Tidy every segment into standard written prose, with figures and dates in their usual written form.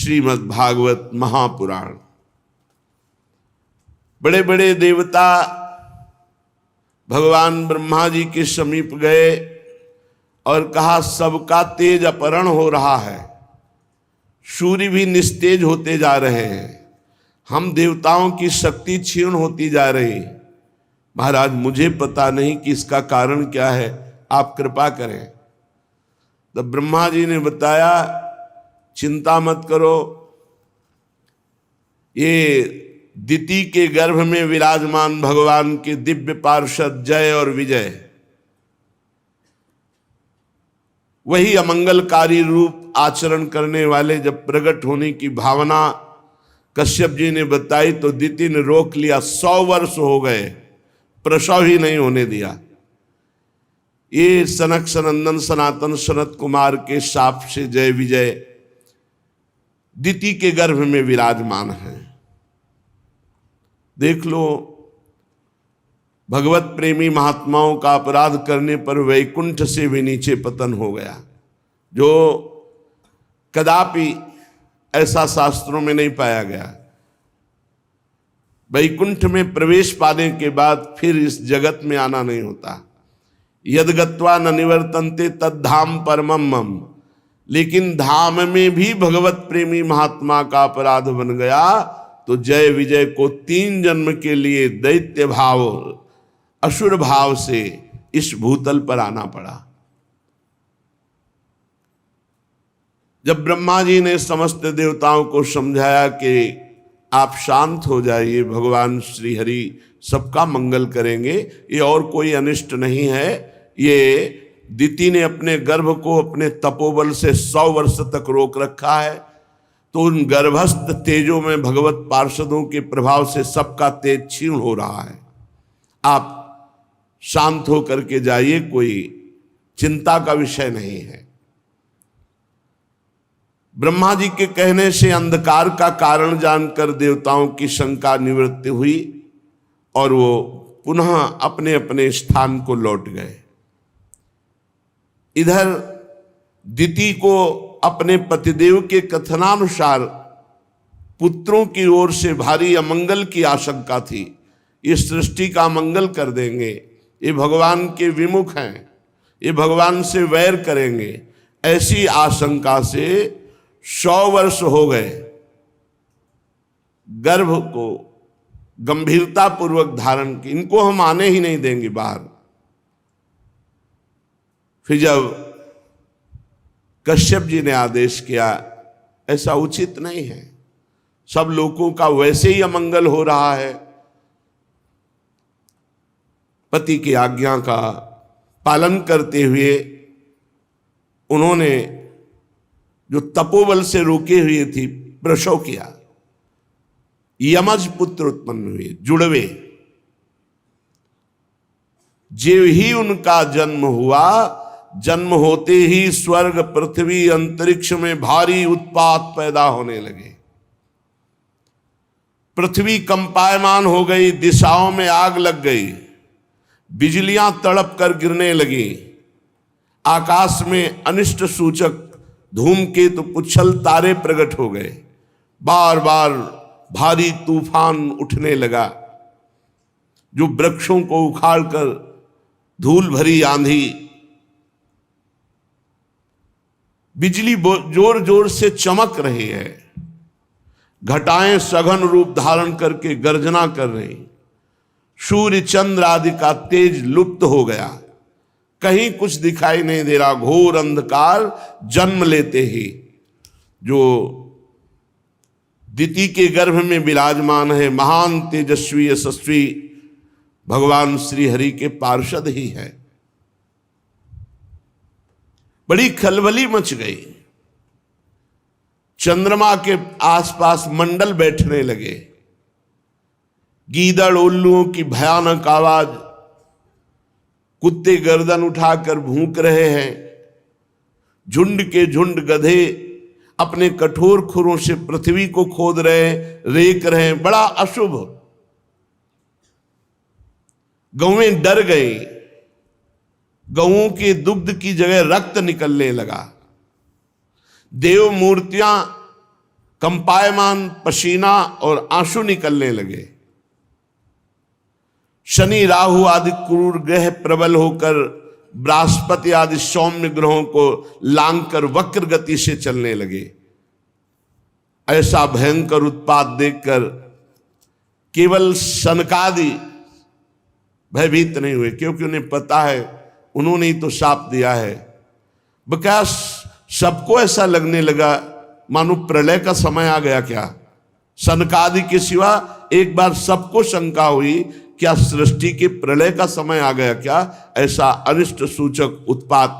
श्रीमद् भागवत महापुराण। बड़े बड़े देवता भगवान ब्रह्मा जी के समीप गए और कहा, सबका तेज अपहरण हो रहा है, सूर्य भी निस्तेज होते जा रहे हैं, हम देवताओं की शक्ति क्षीण होती जा रही। महाराज मुझे पता नहीं कि इसका कारण क्या है, आप कृपा करें। तब ब्रह्मा जी ने बताया, चिंता मत करो, ये दिति के गर्भ में विराजमान भगवान के दिव्य पार्षद जय और विजय, वही अमंगलकारी रूप आचरण करने वाले जब प्रकट होने की भावना कश्यप जी ने बताई तो दिति ने रोक लिया। 100 वर्ष हो गए, प्रसव ही नहीं होने दिया। ये सनक सनंदन सनातन सनत कुमार के शाप से जय विजय दिति के गर्भ में विराजमान है। देख लो, भगवत प्रेमी महात्माओं का अपराध करने पर वैकुंठ से भी नीचे पतन हो गया, जो कदापि ऐसा शास्त्रों में नहीं पाया गया। वैकुंठ में प्रवेश पाने के बाद फिर इस जगत में आना नहीं होता। यद्गत्वा न निवर्तन्ते तद्धाम परमम मम। लेकिन धाम में भी भगवत प्रेमी महात्मा का अपराध बन गया तो जय विजय को 3 जन्म के लिए दैत्य भाव असुर भाव से इस भूतल पर आना पड़ा। जब ब्रह्मा जी ने समस्त देवताओं को समझाया कि आप शांत हो जाइए, भगवान श्री हरि सबका मंगल करेंगे, ये और कोई अनिष्ट नहीं है, ये दिति ने अपने गर्भ को अपने तपोबल से 100 वर्ष तक रोक रखा है, तो उन गर्भस्थ तेजों में भगवत पार्षदों के प्रभाव से सबका तेज क्षीण हो रहा है। आप शांत हो करके जाइए, कोई चिंता का विषय नहीं है। ब्रह्मा जी के कहने से अंधकार का कारण जानकर देवताओं की शंका निवृत्ति हुई और वो पुनः अपने अपने स्थान को लौट गए। इधर दिति को अपने पतिदेव के कथनानुसार पुत्रों की ओर से भारी अमंगल की आशंका थी। ये सृष्टि का अमंगल कर देंगे, ये भगवान के विमुख हैं, ये भगवान से वैर करेंगे, ऐसी आशंका से 100 वर्ष हो गए। गर्भ को गंभीरता पूर्वक धारण की, इनको हम आने ही नहीं देंगे बाहर। फिर जब कश्यप जी ने आदेश किया, ऐसा उचित नहीं है, सब लोगों का वैसे ही अमंगल हो रहा है, पति की आज्ञा का पालन करते हुए उन्होंने जो तपोबल से रोके हुए थी प्रसव किया। यमज पुत्र उत्पन्न हुए, जुड़वे। जो ही उनका जन्म हुआ, जन्म होते ही स्वर्ग पृथ्वी अंतरिक्ष में भारी उत्पात पैदा होने लगे। पृथ्वी कंपायमान हो गई, दिशाओं में आग लग गई, बिजलियां तड़प कर गिरने लगी, आकाश में अनिष्ट सूचक धूमकेतु पुच्छल तारे प्रकट हो गए, बार बार भारी तूफान उठने लगा, जो वृक्षों को उखाड़कर धूल भरी आंधी, बिजली जोर जोर से चमक रही है, घटाएं सघन रूप धारण करके गर्जना कर रही, सूर्य चंद्र आदि का तेज लुप्त हो गया, कहीं कुछ दिखाई नहीं दे रहा, घोर अंधकार जन्म लेते ही जो दिति के गर्भ में विराजमान है, महान तेजस्वी यशस्वी भगवान श्री हरि के पार्षद ही है। बड़ी खलबली मच गई, चंद्रमा के आसपास मंडल बैठने लगे, गीदड़ उल्लुओं की भयानक आवाज, कुत्ते गर्दन उठाकर भूंक रहे हैं, झुंड के झुंड गधे अपने कठोर खुरों से पृथ्वी को खोद रहे, रेक रहे, बड़ा अशुभ। गौएं डर गई, गौओं के दुग्ध की जगह रक्त निकलने लगा, देव मूर्तियां कंपायमान पसीना और आंसू निकलने लगे। शनि राहु आदि क्रूर ग्रह प्रबल होकर बृहस्पति आदि सौम्य ग्रहों को लांघकर वक्र गति से चलने लगे। ऐसा भयंकर उत्पात देखकर केवल सनकादि भयभीत नहीं हुए, क्योंकि उन्हें पता है उन्होंने ही तो शाप दिया है। बकाश सबको ऐसा लगने लगा मानो प्रलय का समय आ गया क्या। सनकादि के सिवा एक बार सबको शंका हुई, क्या सृष्टि के प्रलय का समय आ गया क्या। ऐसा अनिष्ट सूचक उत्पात।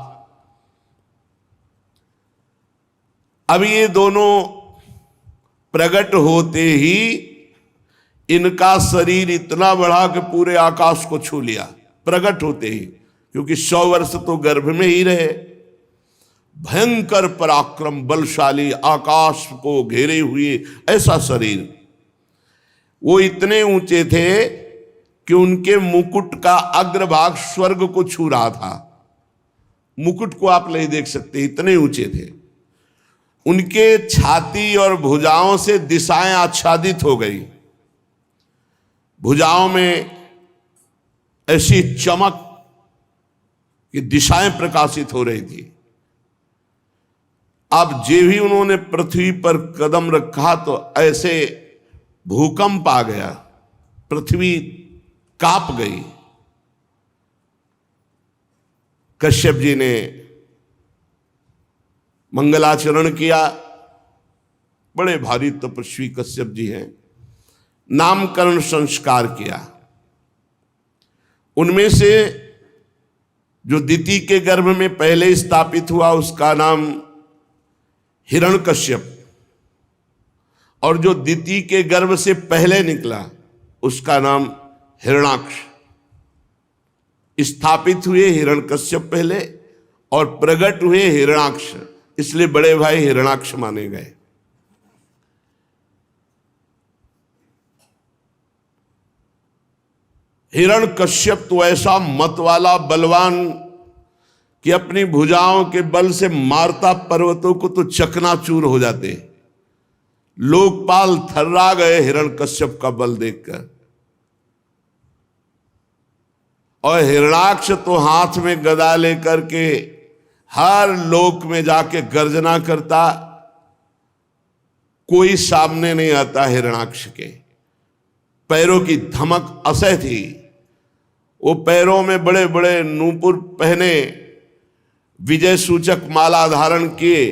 अब ये दोनों प्रकट होते ही इनका शरीर इतना बढ़ा कि पूरे आकाश को छू लिया, प्रकट होते ही, क्योंकि 100 वर्ष तो गर्भ में ही रहे। भयंकर पराक्रम, बलशाली, आकाश को घेरे हुए ऐसा शरीर। वो इतने ऊंचे थे कि उनके मुकुट का अग्रभाग स्वर्ग को छू रहा था। मुकुट को आप नहीं देख सकते, इतने ऊंचे थे। उनके छाती और भुजाओं से दिशाएं आच्छादित हो गई। भुजाओं में ऐसी चमक कि दिशाएं प्रकाशित हो रही थी। अब जे भी उन्होंने पृथ्वी पर कदम रखा तो ऐसे भूकंप आ गया, पृथ्वी कांप गई। कश्यप जी ने मंगलाचरण किया। बड़े भारी तपस्वी कश्यप जी हैं। नामकरण संस्कार किया। उनमें से जो दिति के गर्भ में पहले स्थापित हुआ उसका नाम हिरण्यकश्यप, और जो दिति के गर्भ से पहले निकला उसका नाम हिरण्याक्ष। स्थापित हुए हिरण्यकश्यप पहले और प्रकट हुए हिरण्याक्ष, इसलिए बड़े भाई हिरण्याक्ष माने गए। हिरण्यकश्यप तो ऐसा मत वाला बलवान कि अपनी भुजाओं के बल से मारता पर्वतों को तो चकनाचूर हो जाते। लोकपाल थर्रा गए हिरण्यकश्यप का बल देखकर। और हिरण्याक्ष तो हाथ में गदा लेकर के हर लोक में जाके गर्जना करता, कोई सामने नहीं आता हिरण्याक्ष के। पैरों की धमक असह थी। वो पैरों में बड़े बड़े नूपुर पहने, विजय सूचक माला धारण किए,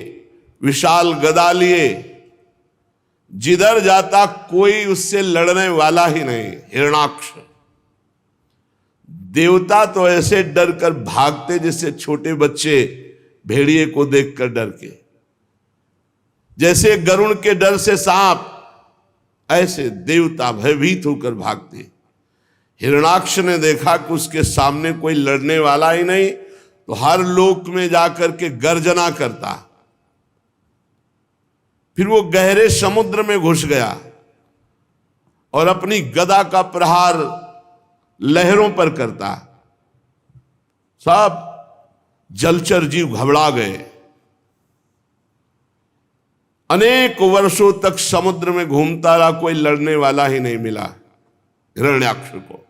विशाल गदा लिए, जिधर जाता कोई उससे लड़ने वाला ही नहीं। हिरण्याक्ष देवता तो ऐसे डर कर भागते जैसे छोटे बच्चे भेड़िए को देखकर डर के, जैसे गरुण के डर से सांप, ऐसे देवता भयभीत होकर भागते। हिरण्याक्ष ने देखा कि उसके सामने कोई लड़ने वाला ही नहीं, तो हर लोक में जाकर के गर्जना करता। फिर वो गहरे समुद्र में घुस गया और अपनी गदा का प्रहार लहरों पर करता। सब जलचर जीव घबरा गए। अनेक वर्षों तक समुद्र में घूमता रहा, कोई लड़ने वाला ही नहीं मिला हिरण्याक्ष को।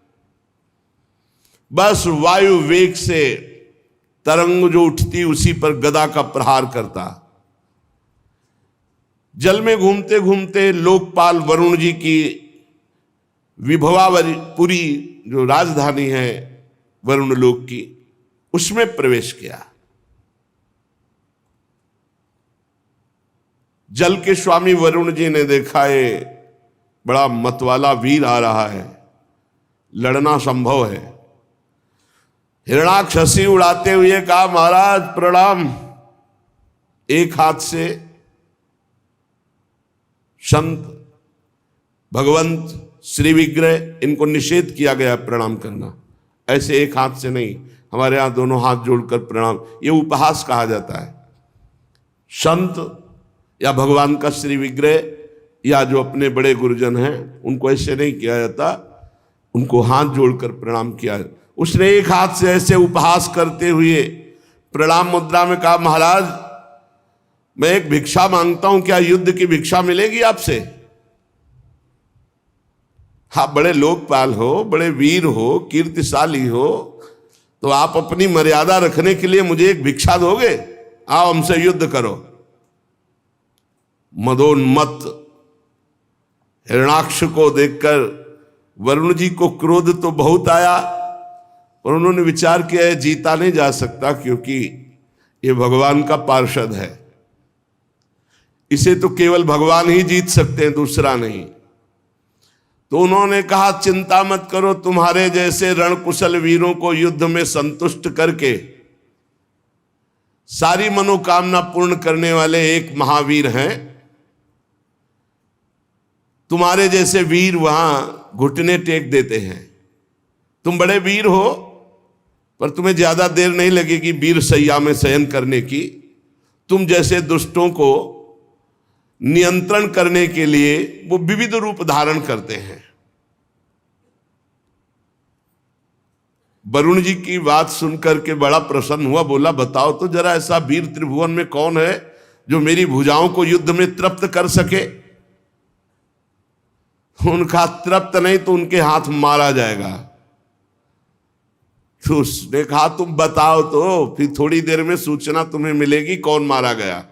बस वायु वेग से तरंग जो उठती उसी पर गदा का प्रहार करता। जल में घूमते घूमते लोकपाल वरुण जी की विभवापुरी जो राजधानी है वरुण लोक की, उसमें प्रवेश किया। जल के स्वामी वरुण जी ने देखा ये बड़ा मतवाला वीर आ रहा है, लड़ना संभव है। हिरण्याक्ष हंसी उड़ाते हुए कहा, महाराज प्रणाम। एक हाथ से संत भगवंत श्री विग्रह, इनको निषेध किया गया प्रणाम करना। ऐसे एक हाथ से नहीं, हमारे यहां दोनों हाथ जोड़कर प्रणाम, ये उपहास कहा जाता है। संत या भगवान का श्री विग्रह या जो अपने बड़े गुरुजन हैं उनको ऐसे नहीं किया जाता, उनको हाथ जोड़कर प्रणाम किया। उसने एक हाथ से ऐसे उपहास करते हुए प्रणाम मुद्रा में कहा, महाराज मैं एक भिक्षा मांगता हूं, क्या युद्ध की भिक्षा मिलेगी आपसे? आप बड़े लोकपाल हो, बड़े वीर हो, कीर्तिशाली हो, तो आप अपनी मर्यादा रखने के लिए मुझे एक भिक्षा दोगे? आओ हमसे युद्ध करो। मदोन्मत्त हिरणाक्ष को देखकर वरुण जी को क्रोध तो बहुत आया, और उन्होंने विचार किया है जीता नहीं जा सकता, क्योंकि ये भगवान का पार्षद है, इसे तो केवल भगवान ही जीत सकते हैं, दूसरा नहीं। तो उन्होंने कहा चिंता मत करो, तुम्हारे जैसे रणकुशल वीरों को युद्ध में संतुष्ट करके सारी मनोकामना पूर्ण करने वाले एक महावीर हैं। तुम्हारे जैसे वीर वहां घुटने टेक देते हैं। तुम बड़े वीर हो, पर तुम्हें ज्यादा देर नहीं लगेगी वीर सैया में शयन करने की। तुम जैसे दुष्टों को नियंत्रण करने के लिए वो विविध रूप धारण करते हैं। वरुण जी की बात सुनकर के बड़ा प्रसन्न हुआ, बोला बताओ तो जरा ऐसा वीर त्रिभुवन में कौन है जो मेरी भुजाओं को युद्ध में तृप्त कर सके? उनका तृप्त नहीं तो उनके हाथ मारा जाएगा। तो उसने कहा तुम बताओ तो, फिर थोड़ी देर में सूचना तुम्हें मिलेगी कौन मारा गया।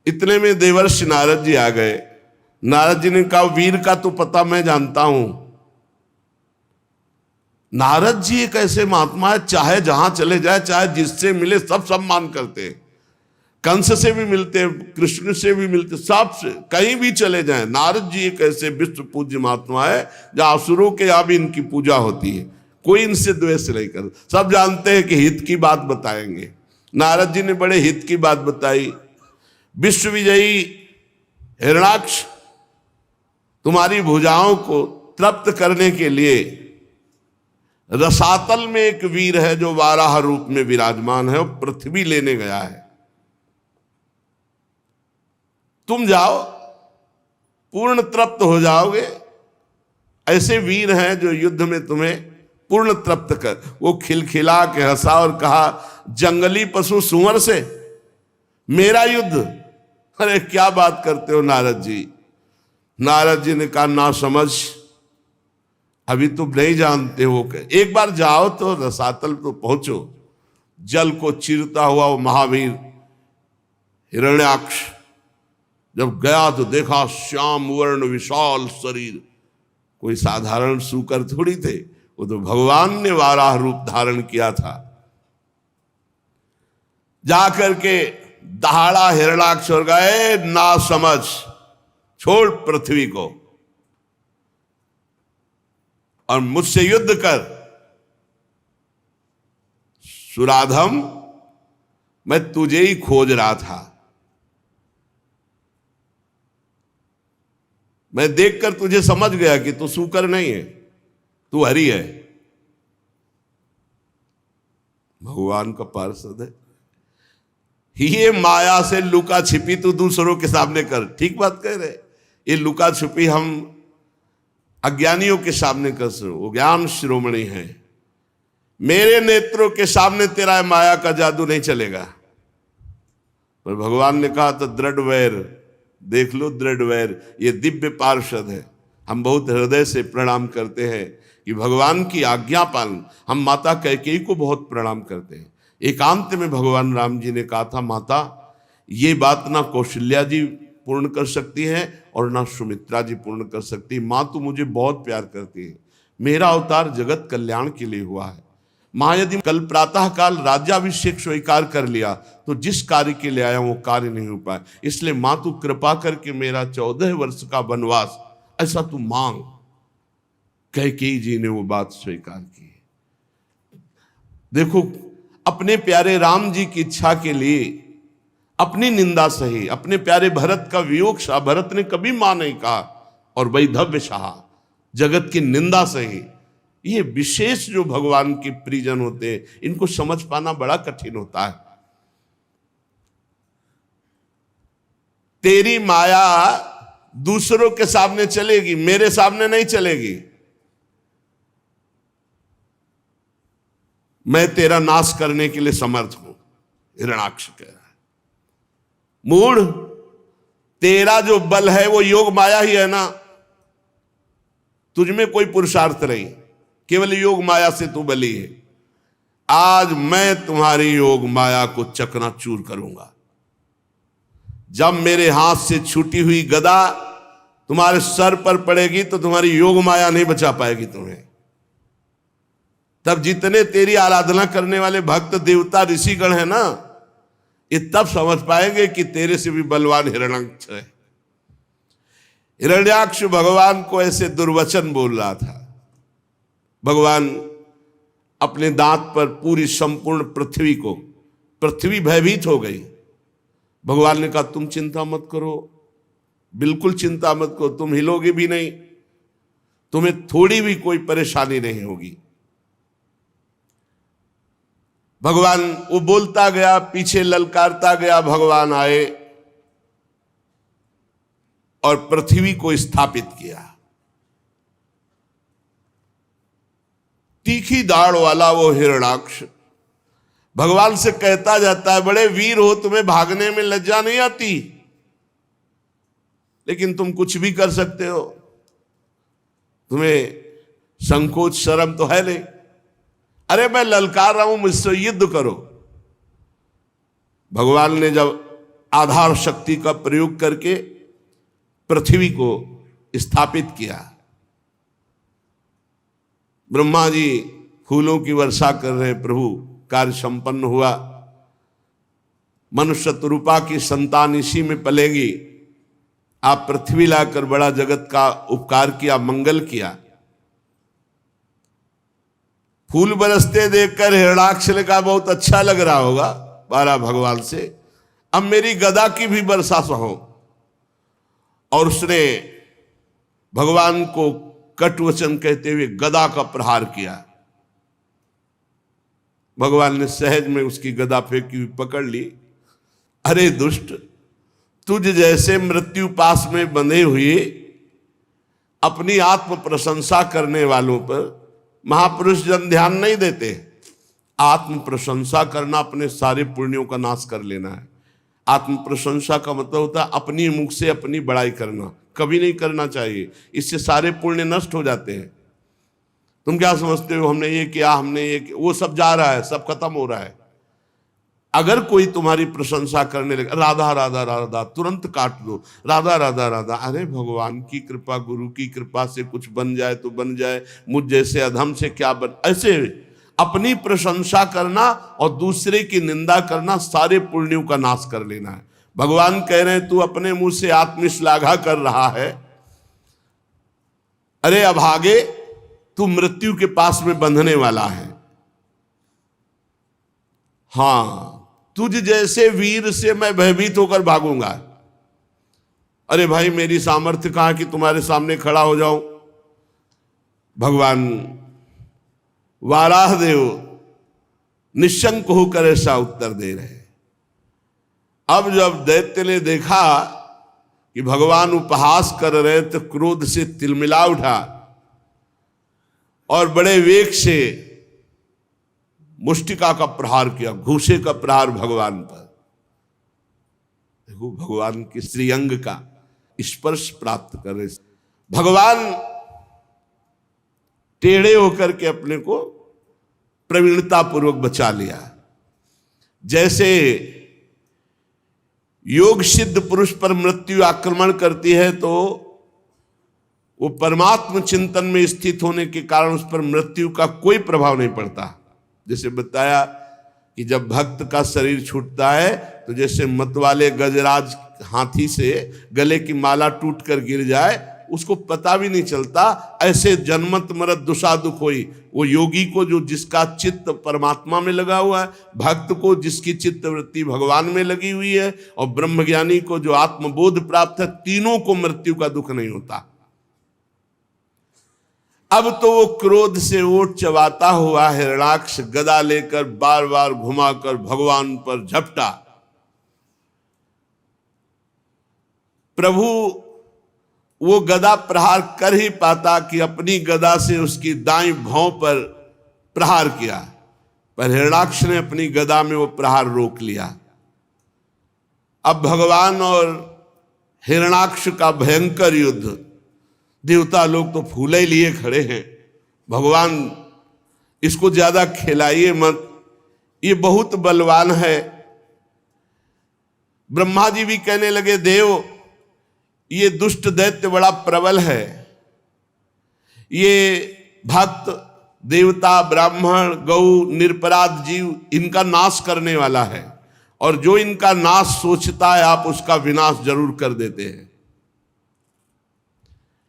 इतने में देवर्षि नारद जी आ गए। नारद जी ने कहा वीर का तो पता मैं जानता हूं। नारद जी एक ऐसे महात्मा है, चाहे जहां चले जाए, चाहे जिससे मिले सब सम्मान करते हैं। कंस से भी मिलते हैं, कृष्ण से भी मिलते, सबसे कहीं भी चले जाएं। नारद जी एक ऐसे विश्व पूज्य महात्मा है जहां असुरों के यहां भी इनकी पूजा होती है, कोई इनसे द्वेष नहीं करता। सब जानते हैं कि हित की बात बताएंगे। नारद जी ने बड़े हित की बात बताई। विश्व विजयी हिरणाक्ष, तुम्हारी भुजाओं को तृप्त करने के लिए रसातल में एक वीर है जो वाराह रूप में विराजमान है, वो पृथ्वी लेने गया है। तुम जाओ, पूर्ण तृप्त हो जाओगे। ऐसे वीर हैं जो युद्ध में तुम्हें पूर्ण तृप्त कर। वो खिलखिला के हंसा और कहा जंगली पशु सुअर से मेरा युद्ध? अरे क्या बात करते हो नारद जी। नारद जी ने कहा ना समझ, अभी तुम नहीं जानते हो। एक बार जाओ तो रसातल तो पहुंचो। जल को चीरता हुआ वो महावीर हिरण्याक्ष जब गया तो देखा श्याम वर्ण विशाल शरीर, कोई साधारण सूकर थोड़ी थे, वो तो भगवान ने वाराह रूप धारण किया था। जाकर के दहाड़ा हिरणाक्ष और गए ना समझ, छोड़ पृथ्वी को और मुझसे युद्ध कर। सुराधम, मैं तुझे ही खोज रहा था। मैं देखकर तुझे समझ गया कि तू सूकर नहीं है, तू हरि है, भगवान का पार्षद है। ये माया से लुका छिपी तू दूसरों के सामने कर। ठीक बात कह रहे। ये लुका छिपी हम अज्ञानियों के सामने कर सो, वो ज्ञान शिरोमणि है। मेरे नेत्रों के सामने तेरा माया का जादू नहीं चलेगा। पर भगवान ने कहा तो दृढ़ वैर, देख लो दृढ़ वैर, ये दिव्य पार्षद है। हम बहुत हृदय से प्रणाम करते हैं कि भगवान की आज्ञा पालन। हम माता कैकेयी को बहुत प्रणाम करते हैं। एकांत में भगवान राम जी ने कहा था माता ये बात ना कौशल्या जी पूर्ण कर सकती है और ना सुमित्रा जी पूर्ण कर सकती। माँ तू मुझे बहुत प्यार करती है, मेरा अवतार जगत कल्याण के लिए हुआ है। माँ यदि कल प्रातः काल राज्याभिषेक स्वीकार कर लिया तो जिस कार्य के लिए आया वो कार्य नहीं हो पाया। इसलिए माँ तू कृपा करके मेरा 14 वर्ष का वनवास ऐसा तू मांग। कैकेयी जी ने वो बात स्वीकार की। देखो अपने प्यारे राम जी की इच्छा के लिए अपनी निंदा सही, अपने प्यारे भरत का वियोग सहा। भरत ने कभी मां नहीं कहा, और वैधव्य सहा, जगत की निंदा सही। ये विशेष जो भगवान के प्रियजन होते हैं इनको समझ पाना बड़ा कठिन होता है। तेरी माया दूसरों के सामने चलेगी, मेरे सामने नहीं चलेगी। मैं तेरा नाश करने के लिए समर्थ हूं, हिरणाक्ष कह रहा है। मूढ़, तेरा जो बल है वो योग माया ही है ना, तुझमें कोई पुरुषार्थ नहीं, केवल योग माया से तू बली है। आज मैं तुम्हारी योग माया को चकनाचूर करूंगा। जब मेरे हाथ से छूटी हुई गदा तुम्हारे सर पर पड़ेगी तो तुम्हारी योग माया नहीं बचा पाएगी तुम्हें। तब जितने तेरी आराधना करने वाले भक्त देवता ऋषिगण है ना, ये तब समझ पाएंगे कि तेरे से भी बलवान हिरण्याक्ष है। हिरण्याक्ष भगवान को ऐसे दुर्वचन बोल रहा था। भगवान अपने दांत पर पूरी संपूर्ण पृथ्वी भयभीत हो गई। भगवान ने कहा तुम चिंता मत करो, बिल्कुल चिंता मत करो, तुम हिलोगे भी नहीं, तुम्हें थोड़ी भी कोई परेशानी नहीं होगी। भगवान वो बोलता गया, पीछे ललकारता गया। भगवान आए और पृथ्वी को स्थापित किया। तीखी दाढ़ वाला वो हिरण्याक्ष भगवान से कहता जाता है, बड़े वीर हो, तुम्हें भागने में लज्जा नहीं आती, लेकिन तुम कुछ भी कर सकते हो, तुम्हें संकोच शर्म तो है नहीं। अरे मैं ललकार रहा हूं, मुझसे युद्ध करो। भगवान ने जब आधार शक्ति का प्रयोग करके पृथ्वी को स्थापित किया, ब्रह्मा जी फूलों की वर्षा कर रहे, प्रभु कार्य संपन्न हुआ। मनुष्य रूपा की संतान इसी में पलेगी। आप पृथ्वी लाकर बड़ा जगत का उपकार किया, मंगल किया। फूल बरसते देखकर हिरण्याक्ष ने कहा बहुत अच्छा लग रहा होगा, बारा भगवान से, अब मेरी गदा की भी वर्षा सहो। और उसने भगवान को कट वचन कहते हुए गदा का प्रहार किया। भगवान ने सहज में उसकी गदा फेंकी हुई पकड़ ली। अरे दुष्ट, तुझ जैसे मृत्यु पास में बंधे हुए अपनी आत्म प्रशंसा करने वालों पर महापुरुष जन ध्यान नहीं देते। आत्म प्रशंसा करना अपने सारे पुण्यों का नाश कर लेना है। आत्म प्रशंसा का मतलब होता है अपनी मुख से अपनी बड़ाई करना, कभी नहीं करना चाहिए, इससे सारे पुण्य नष्ट हो जाते हैं। तुम क्या समझते हो हमने ये किया, हमने ये किया, वो सब जा रहा है, सब खत्म हो रहा है। अगर कोई तुम्हारी प्रशंसा करने लगे, राधा राधा राधा, तुरंत काट दो, राधा राधा राधा। अरे भगवान की कृपा, गुरु की कृपा से कुछ बन जाए तो बन जाए, मुझ जैसे अधम से क्या बन। ऐसे अपनी प्रशंसा करना और दूसरे की निंदा करना सारे पुण्यों का नाश कर लेना है। भगवान कह रहे हैं तू अपने मुंह से आत्मश्लाघा कर रहा है, अरे अभागे, तू मृत्यु के पास में बंधने वाला है। हां, तुझ जैसे वीर से मैं भयभीत होकर भागूंगा। अरे भाई मेरी सामर्थ्य कहां कि तुम्हारे सामने खड़ा हो जाऊं। भगवान वाराहदेव निशंक होकर ऐसा उत्तर दे रहे। अब जब दैत्य ने देखा कि भगवान उपहास कर रहे तो क्रोध से तिलमिला उठा और बड़े वेग से मुष्टिका का प्रहार किया, घूसे का प्रहार भगवान पर। देखो भगवान की श्रीअंग का स्पर्श प्राप्त कर रहे। भगवान टेढ़े होकर के अपने को प्रवीणता पूर्वक बचा लिया। जैसे योग सिद्ध पुरुष पर मृत्यु आक्रमण करती है तो वो परमात्म चिंतन में स्थित होने के कारण उस पर मृत्यु का कोई प्रभाव नहीं पड़ता। जैसे बताया कि जब भक्त का शरीर छूटता है तो जैसे मतवाले गजराज हाथी से गले की माला टूट कर गिर जाए, उसको पता भी नहीं चलता, ऐसे जन्मत मरत दुषा दुख होई। वो योगी को जो जिसका चित्त परमात्मा में लगा हुआ है, भक्त को जिसकी चित्त वृत्ति भगवान में लगी हुई है, और ब्रह्मज्ञानी को जो आत्मबोध प्राप्त है, तीनों को मृत्यु का दुख नहीं होता। अब तो वो क्रोध से ओट चबाता हुआ हिरण्याक्ष गदा लेकर बार बार घुमाकर भगवान पर झपटा। प्रभु वो गदा प्रहार कर ही पाता कि अपनी गदा से उसकी दाईं भौं पर प्रहार किया, पर हिरण्याक्ष ने अपनी गदा में वो प्रहार रोक लिया। अब भगवान और हिरणाक्ष का भयंकर युद्ध, देवता लोग तो फूले लिए खड़े हैं, भगवान इसको ज्यादा खिलाइए मत, ये बहुत बलवान है। ब्रह्मा जी भी कहने लगे, देव ये दुष्ट दैत्य बड़ा प्रबल है, ये भक्त देवता ब्राह्मण गौ निरपराध जीव इनका नाश करने वाला है, और जो इनका नाश सोचता है आप उसका विनाश जरूर कर देते हैं,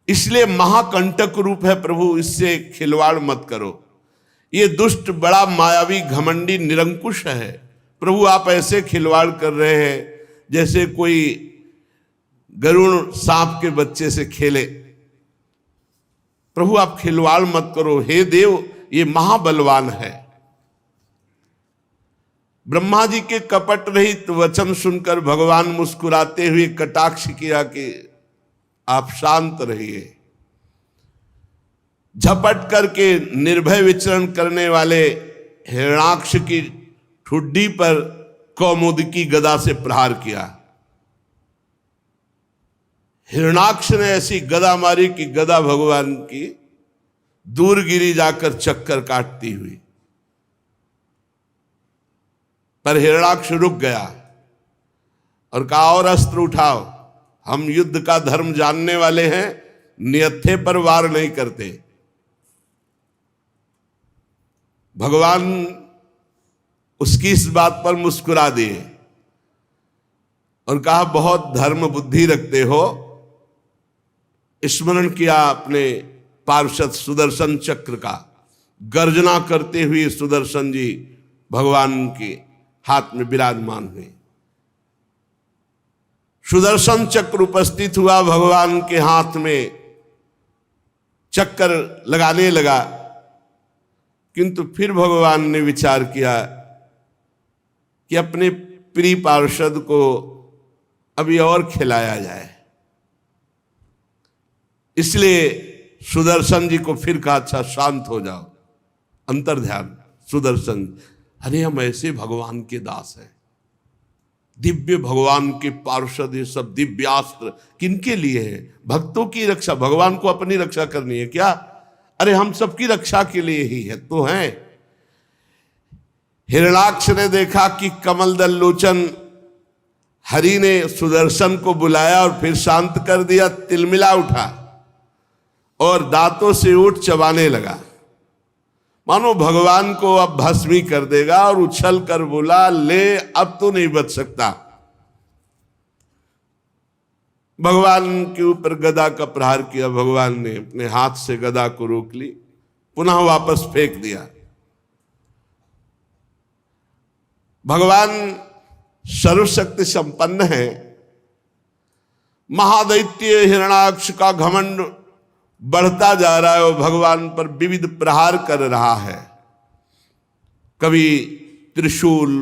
इसलिए महाकंटक रूप है प्रभु, इससे खिलवाड़ मत करो। ये दुष्ट बड़ा मायावी घमंडी निरंकुश है, प्रभु आप ऐसे खिलवाड़ कर रहे हैं जैसे कोई गरुण सांप के बच्चे से खेले। प्रभु आप खिलवाड़ मत करो, हे देव ये महाबलवान है। ब्रह्मा जी के कपट रहित वचन सुनकर भगवान मुस्कुराते हुए कटाक्ष किया कि आप शांत रहिए। झपट करके निर्भय विचरण करने वाले हिरणाक्ष की ठुड्डी पर कौमुदकी गदा से प्रहार किया। हिरणाक्ष ने ऐसी गदा मारी कि गदा भगवान की दूर गिरी जाकर चक्कर काटती हुई, पर हिरणाक्ष रुक गया और कहा और अस्त्र उठाओ, हम युद्ध का धर्म जानने वाले हैं, नियत्थे पर वार नहीं करते। भगवान उसकी इस बात पर मुस्कुरा दिए और कहा बहुत धर्म बुद्धि रखते हो। स्मरण किया अपने पार्षद सुदर्शन चक्र का, गर्जना करते हुए सुदर्शन जी भगवान के हाथ में विराजमान हुए। सुदर्शन चक्र उपस्थित हुआ, भगवान के हाथ में चक्कर लगाने लगा, किंतु फिर भगवान ने विचार किया कि अपने प्रिय पार्षद को अभी और खिलाया जाए, इसलिए सुदर्शन जी को फिर कहा अच्छा शांत हो जाओ, अंतर ध्यान। सुदर्शन, अरे हम ऐसे भगवान के दास हैं, दिव्य भगवान के पार्षद, ये सब दिव्यास्त्र किनके लिए है? भक्तों की रक्षा, भगवान को अपनी रक्षा करनी है क्या? अरे हम सबकी रक्षा के लिए ही है तो हैं। हिरणाक्ष ने देखा कि कमल दल लोचन हरि ने सुदर्शन को बुलाया और फिर शांत कर दिया, तिलमिला उठा और दांतों से ऊँट चबाने लगा, मानो भगवान को अब भस्मी कर देगा, और उछल कर बोला, ले अब तो नहीं बच सकता। भगवान के ऊपर गदा का प्रहार किया, भगवान ने अपने हाथ से गदा को रोक ली, पुनः वापस फेंक दिया। भगवान सर्वशक्ति संपन्न है, महादैत्य हिरणाक्ष का घमंड बढ़ता जा रहा है और भगवान पर विविध प्रहार कर रहा है। कभी त्रिशूल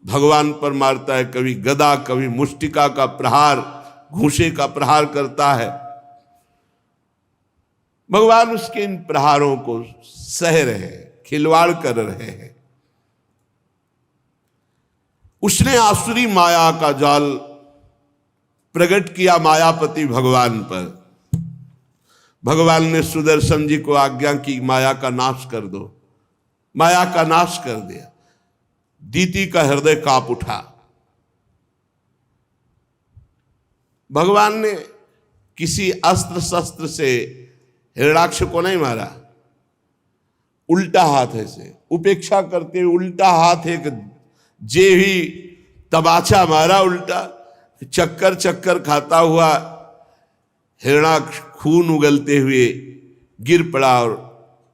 भगवान पर मारता है, कभी गदा, कभी मुष्टिका का प्रहार, घूंसे का प्रहार करता है। भगवान उसके इन प्रहारों को सह रहे, खिलवाड़ कर रहे हैं। उसने आसुरी माया का जाल प्रकट किया मायापति भगवान पर। भगवान ने सुदर्शन जी को आज्ञा की, माया का नाश कर दो। माया का नाश कर दिया। दीति का हृदय कांप उठा। भगवान ने किसी अस्त्र शस्त्र से हिरणाक्ष को नहीं मारा, उल्टा हाथ ऐसे उपेक्षा करते हुए उल्टा हाथ एक जे ही तबाचा मारा, उल्टा चक्कर चक्कर खाता हुआ हिरणाक्ष खून उगलते हुए गिर पड़ा और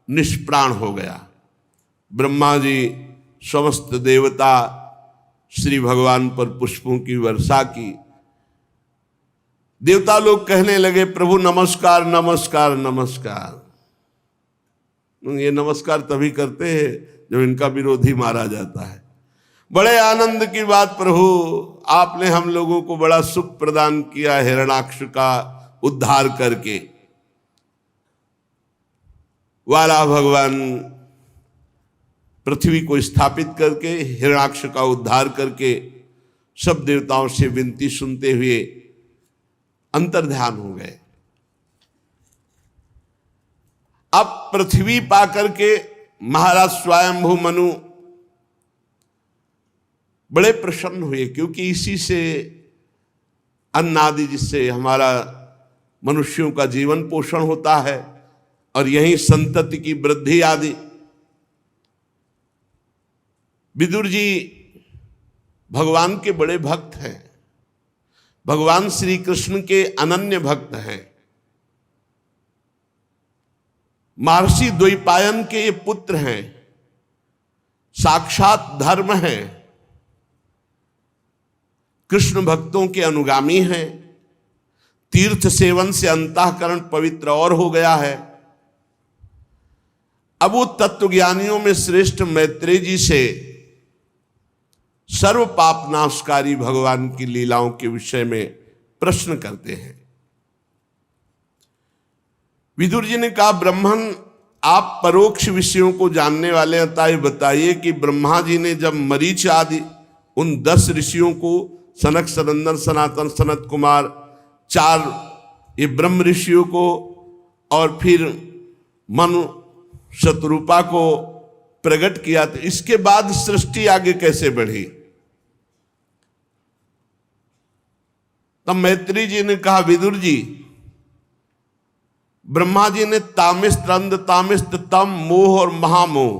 निष्प्राण हो गया। ब्रह्मा जी, समस्त देवता श्री भगवान पर पुष्पों की वर्षा की। देवता लोग कहने लगे, प्रभु नमस्कार नमस्कार नमस्कार। ये नमस्कार तभी करते हैं जब इनका विरोधी मारा जाता है। बड़े आनंद की बात प्रभु, आपने हम लोगों को बड़ा सुख प्रदान किया हिरणाक्ष का उद्धार करके। वाला भगवान पृथ्वी को स्थापित करके, हिरणाक्ष का उद्धार करके सब देवताओं से विनती सुनते हुए अंतर्ध्यान हो गए। अब पृथ्वी पाकर के महाराज स्वयंभू मनु बड़े प्रसन्न हुए, क्योंकि इसी से अन्न आदि, जिससे हमारा मनुष्यों का जीवन पोषण होता है और यही संतति की वृद्धि आदि। विदुर जी भगवान के बड़े भक्त हैं, भगवान श्री कृष्ण के अनन्य भक्त हैं, महर्षि द्वैपायन के ये पुत्र हैं, साक्षात धर्म हैं, कृष्ण भक्तों के अनुगामी हैं। तीर्थ सेवन से अंतःकरण पवित्र और हो गया है। अब वो तत्वज्ञानियों में श्रेष्ठ मैत्रेय जी से सर्व पाप नाशकारी भगवान की लीलाओं के विषय में प्रश्न करते हैं। विदुर जी ने कहा, ब्राह्मण आप परोक्ष विषयों को जानने वाले हैं, अतः बताइए कि ब्रह्मा जी ने जब मरीच आदि उन 10 ऋषियों को, सनक, सनंदन, सनातन, सनत कुमार, 4 ये ब्रह्म ऋषियों को और फिर मनु शतरूपा को प्रकट किया, तो इसके बाद सृष्टि आगे कैसे बढ़ी? तब मैत्री जी ने कहा, विदुर जी, ब्रह्मा जी ने तामिस्त, अंध तामिस्त, तम, मोह और महामोह,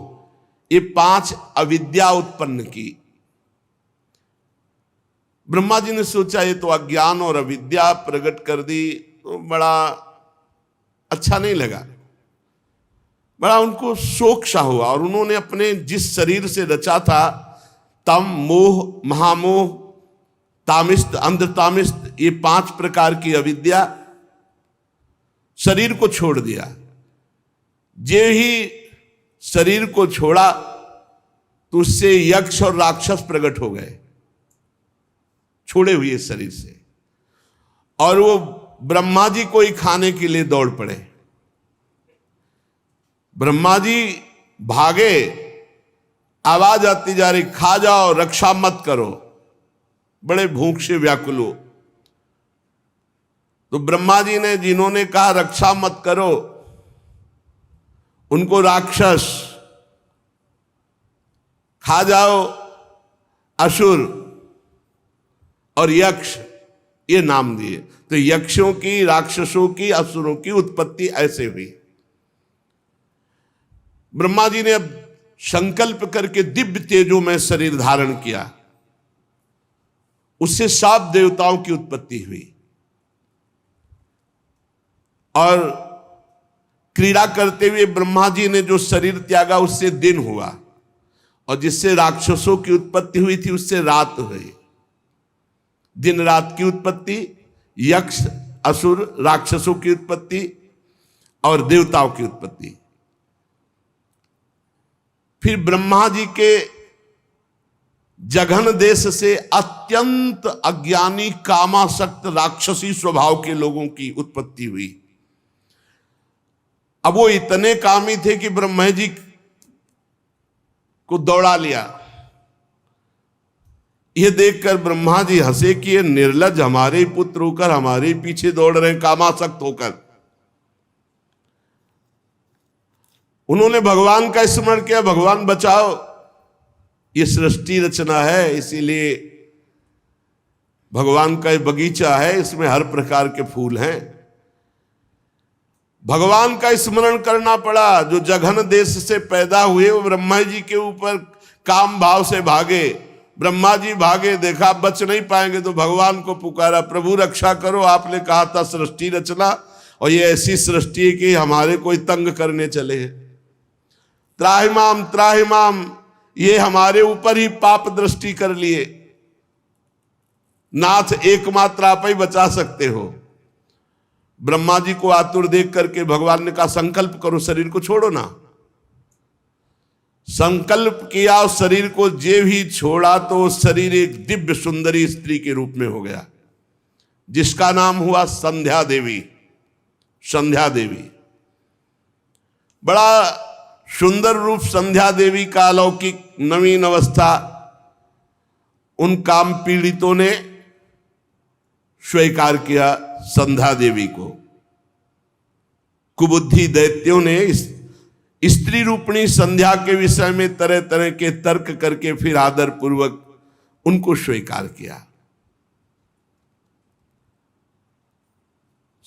ये 5 अविद्या उत्पन्न की। ब्रह्मा जी ने सोचा ये तो अज्ञान और अविद्या प्रकट कर दी, तो बड़ा अच्छा नहीं लगा, बड़ा उनको शोक सा हुआ, और उन्होंने अपने जिस शरीर से रचा था, तम, मोह, महामोह, तामिस्त, अंध तामिस्त, ये 5 प्रकार की अविद्या, शरीर को छोड़ दिया। जे ही शरीर को छोड़ा तो उससे यक्ष और राक्षस प्रकट हो गए, छोड़े हुए शरीर से, और वो ब्रह्मा जी को ही खाने के लिए दौड़ पड़े। ब्रह्मा जी भागे, आवाज आती जा रही, खा जाओ, रक्षा मत करो, बड़े भूख से व्याकुल हो। तो ब्रह्मा जी ने, जिन्होंने कहा रक्षा मत करो, उनको राक्षस, खा जाओ असुर और यक्ष, ये नाम दिए। तो यक्षों की, राक्षसों की, असुरों की उत्पत्ति ऐसे हुई। ब्रह्मा जी ने अब संकल्प करके दिव्य तेजों में शरीर धारण किया, उससे 7 देवताओं की उत्पत्ति हुई, और क्रीड़ा करते हुए ब्रह्मा जी ने जो शरीर त्यागा उससे दिन हुआ, और जिससे राक्षसों की उत्पत्ति हुई थी उससे रात हुई। दिन रात की उत्पत्ति, यक्ष, असुर, राक्षसों की उत्पत्ति और देवताओं की उत्पत्ति। फिर ब्रह्मा जी के जघन देश से अत्यंत अज्ञानी, कामासक्त, राक्षसी स्वभाव के लोगों की उत्पत्ति हुई। अब वो इतने कामी थे कि ब्रह्मा जी को दौड़ा लिया। यह देखकर ब्रह्मा जी हंसे कि ये निर्लज हमारे ही पुत्र होकर हमारे ही पीछे दौड़ रहे हैं, कामासक्त होकर। उन्होंने भगवान का स्मरण किया, भगवान बचाओ, ये सृष्टि रचना है, इसीलिए भगवान का बगीचा है, इसमें हर प्रकार के फूल हैं। भगवान का स्मरण करना पड़ा। जो जघन देश से पैदा हुए वो ब्रह्मा जी के ऊपर काम भाव से भागे। ब्रह्मा जी भागे, देखा बच नहीं पाएंगे तो भगवान को पुकारा, प्रभु रक्षा करो, आपने कहा था सृष्टि रचना, और ये ऐसी सृष्टि है कि हमारे कोई तंग करने चले हैं। त्राहिमाम त्राहिमाम, ये हमारे ऊपर ही पाप दृष्टि कर लिए, नाथ एकमात्र आप ही बचा सकते हो। ब्रह्मा जी को आतुर देख करके भगवान ने कहा संकल्प करो, शरीर को छोड़ो ना। संकल्प किया और शरीर को जे भी छोड़ा तो शरीर एक दिव्य सुंदरी स्त्री के रूप में हो गया, जिसका नाम हुआ संध्या देवी। संध्या देवी बड़ा सुंदर रूप, संध्या देवी का अलौकिक नवीन अवस्था। उन काम पीड़ितों ने स्वीकार किया संध्या देवी को। कुबुद्धि दैत्यों ने स्त्री रूपणी संध्या के विषय में तरह तरह के तर्क करके फिर आदर पूर्वक उनको स्वीकार किया।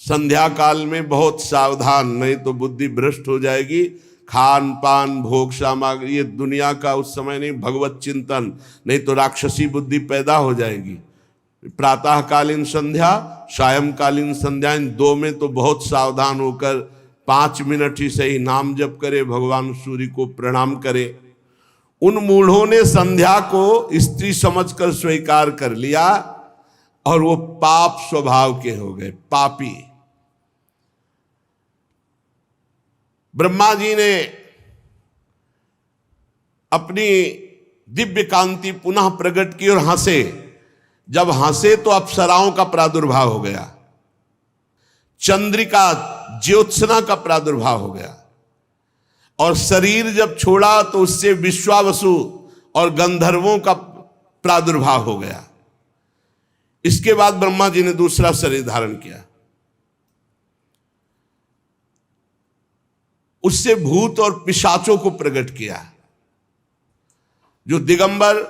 संध्या काल में बहुत सावधान, नहीं तो बुद्धि भ्रष्ट हो जाएगी। खान पान भोग सामग्री ये दुनिया का उस समय नहीं, भगवत चिंतन, नहीं तो राक्षसी बुद्धि पैदा हो जाएगी। प्रातःकालीन संध्या, सायंकालीन संध्या, इन दो में तो बहुत सावधान होकर 5 मिनट ही सही नाम जप करे, भगवान सूर्य को प्रणाम करे। उन मूढ़ों ने संध्या को स्त्री समझकर स्वीकार कर लिया और वो पाप स्वभाव के हो गए, पापी। ब्रह्मा जी ने अपनी दिव्य कांति पुनः प्रकट की और हंसे। जब हंसे तो अप्सराओं का प्रादुर्भाव हो गया, चंद्रिका ज्योत्सना का प्रादुर्भाव हो गया, और शरीर जब छोड़ा तो उससे विश्वावसु और गंधर्वों का प्रादुर्भाव हो गया। इसके बाद ब्रह्मा जी ने दूसरा शरीर धारण किया, उससे भूत और पिशाचों को प्रकट किया, जो दिगंबर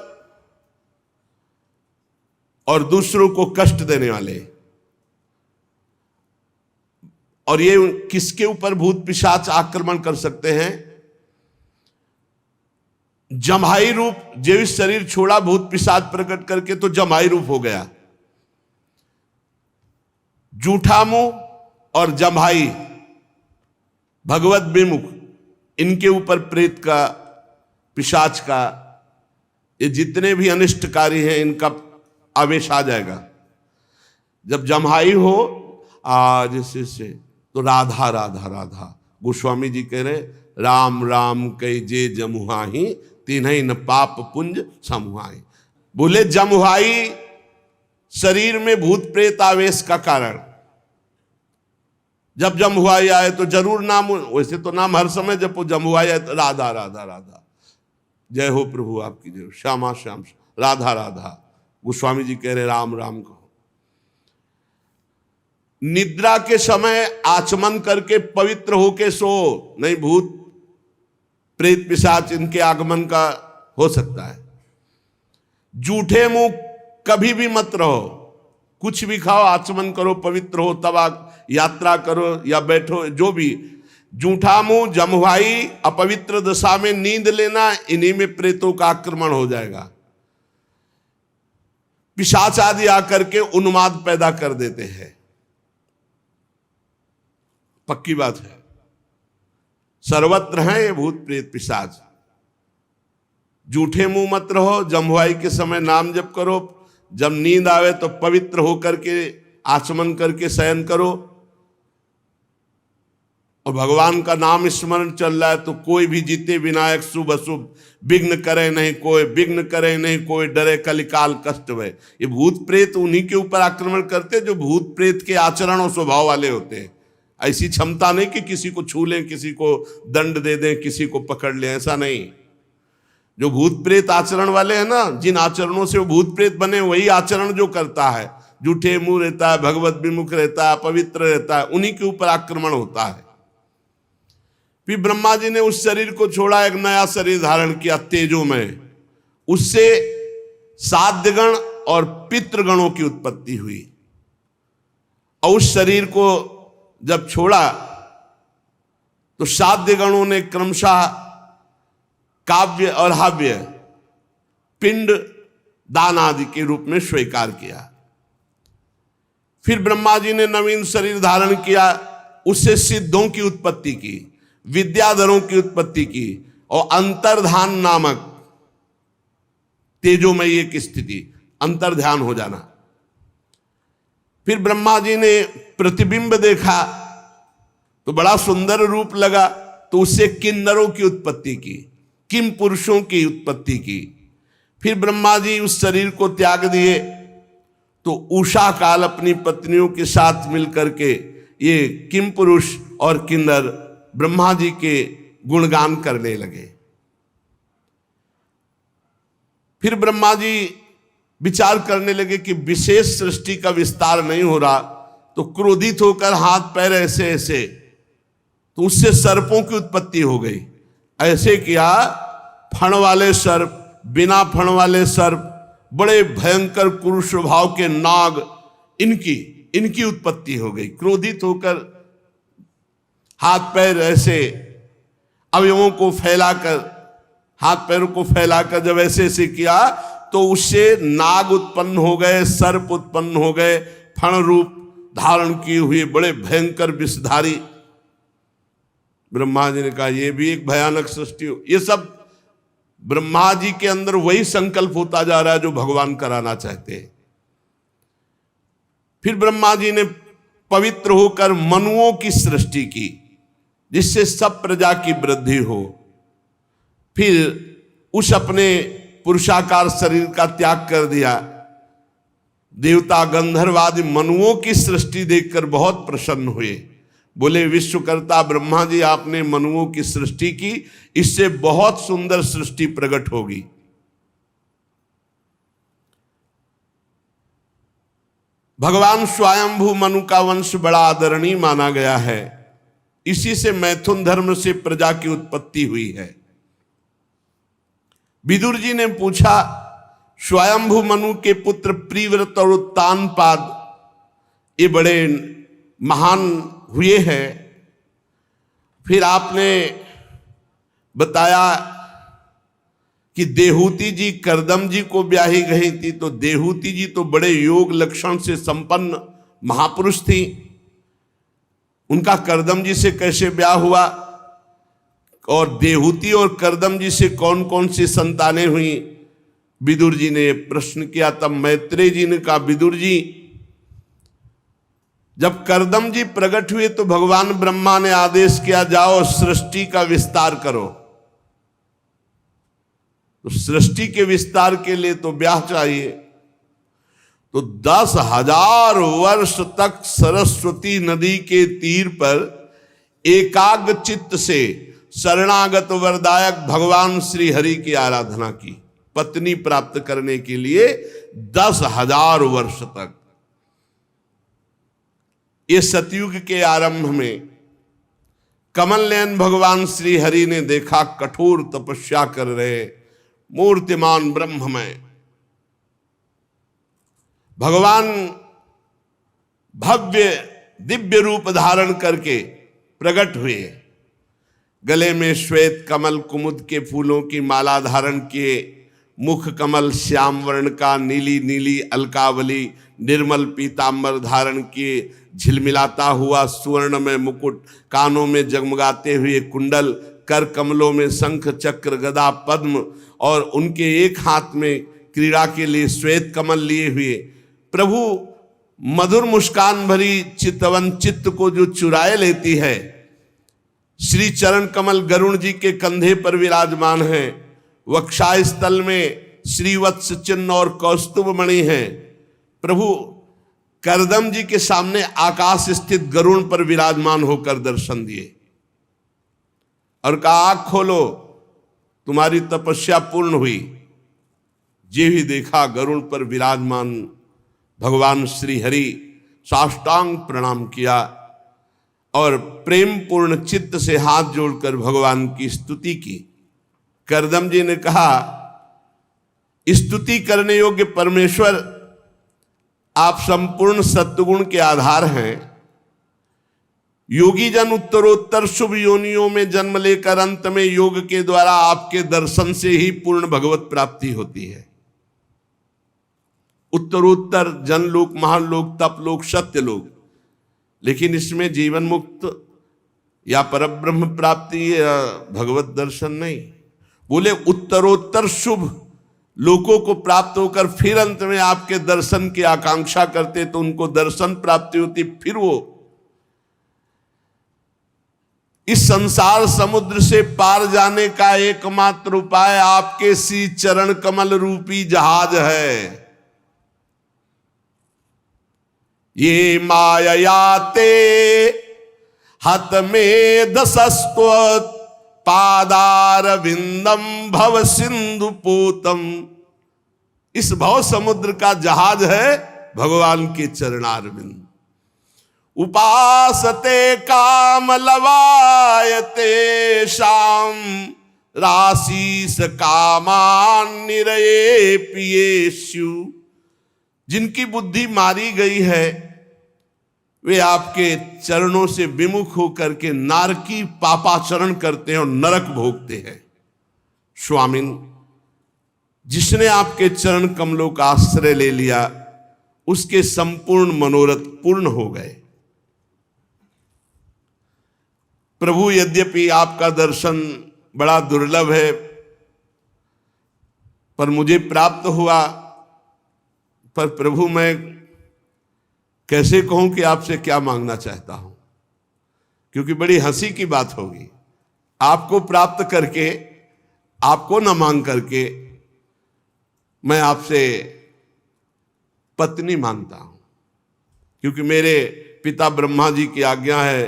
और दूसरों को कष्ट देने वाले। और ये किसके ऊपर भूत पिशाच आक्रमण कर सकते हैं? जम्हाई रूप, जो शरीर छोड़ा भूत पिशाच प्रकट करके तो जम्हाई रूप हो गया। जूठा मुंह और जम्हाई भगवत विमुख, इनके ऊपर प्रेत का, पिशाच का, ये जितने भी अनिष्टकारी हैं इनका आवेश आ जाएगा। जब जम्हाई हो जैसे से तो राधा राधा राधा, गोस्वामी जी कह रहे राम राम कई जे जमुहाही तिन्हीं न पाप पुंज समुहाई। बोले जमुहाई शरीर में भूत प्रेत आवेश का कारण। जब जमुहाई आए तो जरूर नाम, वैसे तो नाम हर समय जब वो जमुहाई आए तो राधा राधा राधा, जय हो प्रभु आपकी जय, श्यामा श्याम राधा राधा। गोस्वामी जी कह रहे राम राम कहो। निद्रा के समय आचमन करके पवित्र होके सो, नहीं भूत प्रेत पिशाच इनके आगमन का हो सकता है। जूठे मुंह कभी भी मत रहो, कुछ भी खाओ, आचमन करो, पवित्र हो, तब यात्रा करो या बैठो, जो भी। जूठा मुंह, जमुहाई, अपवित्र दशा में नींद लेना, इन्हीं में प्रेतों का आक्रमण हो जाएगा। पिशाच आदि आकर के उन्माद पैदा कर देते हैं, पक्की बात है। सर्वत्र हैं ये भूत प्रेत पिशाच। जूठे मुंह मत रहो, जमुहाई के समय नाम जप करो, जब नींद आवे तो पवित्र होकर के आचमन करके शयन करो, और भगवान का नाम स्मरण चल रहा है तो कोई भी जीते विनायक शुभ अशुभ, विघ्न करे नहीं कोई, विघ्न करे नहीं कोई, डरे कलिकाल कष्ट भय। ये भूत प्रेत उन्हीं के ऊपर आक्रमण करते जो भूत प्रेत के आचरण और स्वभाव वाले होते हैं। ऐसी क्षमता नहीं कि किसी को छू लें, किसी को दंड दे दें, किसी को पकड़ लें, ऐसा नहीं। जो भूत प्रेत आचरण वाले हैं ना, जिन आचरणों से वो भूत प्रेत बने, वही आचरण जो करता है, जूठे मुंह रहता है, भगवत विमुख रहता है, पवित्र रहता है, उन्हीं के ऊपर आक्रमण होता है। फिर ब्रह्मा जी ने उस शरीर को छोड़ा, एक नया शरीर धारण किया तेजोमय। उससे साध्यगण और पितृगणों की उत्पत्ति हुई। और उस शरीर को जब छोड़ा तो साध्यगणों ने क्रमशः काव्य और हव्य, पिंड दान आदि के रूप में स्वीकार किया। फिर ब्रह्मा जी ने नवीन शरीर धारण किया, उससे सिद्धों की उत्पत्ति की, विद्याधरों की उत्पत्ति की, और अंतर्धान नामक तेजोमय एक स्थिति, अंतर्ध्यान हो जाना। फिर ब्रह्मा जी ने प्रतिबिंब देखा तो बड़ा सुंदर रूप लगा, तो उससे किन्नरों की उत्पत्ति की, किम पुरुषों की उत्पत्ति की। फिर ब्रह्मा जी उस शरीर को त्याग दिए तो उषा काल अपनी पत्नियों के साथ मिलकर के ये किम पुरुष और किन्नर ब्रह्मा जी के गुणगान करने लगे। फिर ब्रह्मा जी विचार करने लगे कि विशेष सृष्टि का विस्तार नहीं हो रहा, तो क्रोधित होकर हाथ पैर ऐसे ऐसे, तो उससे सर्पों की उत्पत्ति हो गई। ऐसे किया, फण वाले सर्प, बिना फण वाले सर्प, बड़े भयंकर क्रूर स्वभाव के नाग, इनकी उत्पत्ति हो गई। क्रोधित होकर हाथ पैर ऐसे अवयवों को फैलाकर, हाथ पैरों को फैलाकर जब ऐसे ऐसे किया तो उससे नाग उत्पन्न हो गए, सर्प उत्पन्न हो गए, फण रूप धारण किए हुए बड़े भयंकर विषधारी। ब्रह्मा जी ने कहा ये भी एक भयानक सृष्टि हो। ये सब ब्रह्मा जी के अंदर वही संकल्प होता जा रहा है जो भगवान कराना चाहते हैं। फिर ब्रह्मा जी ने पवित्र होकर मनुओं की सृष्टि की, जिससे सब प्रजा की वृद्धि हो। फिर उस अपने पुरुषाकार शरीर का त्याग कर दिया। देवता गंधर्व आदि मनुओं की सृष्टि देखकर बहुत प्रसन्न हुए। बोले विश्वकर्ता ब्रह्मा जी, आपने मनुओं की सृष्टि की, इससे बहुत सुंदर सृष्टि प्रकट होगी। भगवान स्वयंभू मनु का वंश बड़ा आदरणीय माना गया है। इसी से मैथुन धर्म से प्रजा की उत्पत्ति हुई है। विदुर जी ने पूछा, स्वयंभू मनु के पुत्र प्रिव्रत और उत्तानपाद ये बड़े महान हुए हैं। फिर आपने बताया कि देहूति जी करदम जी को ब्याही गई थी, तो देहूति जी तो बड़े योग लक्षण से संपन्न महापुरुष थी। उनका करदम जी से कैसे ब्याह हुआ, और देहूति और करदम जी से कौन कौन सी संतानें हुई, विदुर जी ने प्रश्न किया। तब मैत्रेय जी ने कहा, विदुर जी, जब करदम जी प्रकट हुए तो भगवान ब्रह्मा ने आदेश किया, जाओ सृष्टि का विस्तार करो। तो सृष्टि के विस्तार के लिए तो ब्याह चाहिए। तो 10,000 वर्ष तक सरस्वती नदी के तीर पर एकाग्र चित्त से शरणागत वरदायक भगवान श्री हरि की आराधना की, पत्नी प्राप्त करने के लिए 10,000 वर्ष तक। ये सतयुग के आरंभ में कमल नयन भगवान श्री हरि ने देखा, कठोर तपस्या कर रहे मूर्तिमान ब्रह्ममय भगवान भव्य दिव्य रूप धारण करके प्रकट हुए। गले में श्वेत कमल कुमुद के फूलों की माला धारण किए, मुख कमल श्याम वर्ण का, नीली नीली अलकावली निर्मल पीतांबर धारण किए, झिलमिलाता हुआ सुवर्ण में मुकुट, कानों में जगमगाते हुए कुंडल, कर कमलों में शंख चक्र गदा पद्म, और उनके एक हाथ में क्रीड़ा के लिए श्वेत कमल लिए हुए प्रभु मधुर मुस्कान भरी चितवन चित्त को जो चुराए लेती है। श्री चरण कमल गरुण जी के कंधे पर विराजमान है। वक्षाय स्थल में श्रीवत्स चिन्ह और कौस्तुभ मणि है। प्रभु करदम जी के सामने आकाश स्थित गरुण पर विराजमान होकर दर्शन दिए और कहा, आँख खोलो, तुम्हारी तपस्या पूर्ण हुई। जे ही देखा गरुण पर विराजमान भगवान श्री हरि, साष्टांग प्रणाम किया और प्रेम पूर्ण चित्त से हाथ जोड़कर भगवान की स्तुति की। करदम जी ने कहा, स्तुति करने योग्य परमेश्वर, आप संपूर्ण सत्वगुण के आधार हैं। योगी जन उत्तरोत्तर शुभ योनियों में जन्म लेकर अंत में योग के द्वारा आपके दर्शन से ही पूर्ण भगवत प्राप्ति होती है। उत्तरोत्तर जनलोक, महालोक, तपलोक, सत्यलोक, लेकिन इसमें जीवन मुक्त या परब्रह्म प्राप्ति या भगवत दर्शन नहीं। बोले उत्तरोत्तर शुभ लोकों को प्राप्त होकर फिर अंत में आपके दर्शन की आकांक्षा करते तो उनको दर्शन प्राप्ति होती। फिर वो इस संसार समुद्र से पार जाने का एकमात्र उपाय आपके श्री चरण कमल रूपी जहाज है। ये माययाते हत में दशस्त्वत् पादार विंदम भव सिंधु पूतम इस भव समुद्र का जहाज है भगवान के चरणारविंद। उपासते काम लवायते शाम राशीस कामान निरये पियेषु। जिनकी बुद्धि मारी गई है वे आपके चरणों से विमुख होकर के नारकी पापाचरण करते हैं और नरक भोगते हैं। स्वामिन, जिसने आपके चरण कमलों का आश्रय ले लिया उसके संपूर्ण मनोरथ पूर्ण हो गए। प्रभु, यद्यपि आपका दर्शन बड़ा दुर्लभ है पर मुझे प्राप्त हुआ, पर प्रभु मैं कैसे कहूं कि आपसे क्या मांगना चाहता हूं, क्योंकि बड़ी हंसी की बात होगी आपको प्राप्त करके, आपको न मांग करके मैं आपसे पत्नी मांगता हूं, क्योंकि मेरे पिता ब्रह्मा जी की आज्ञा है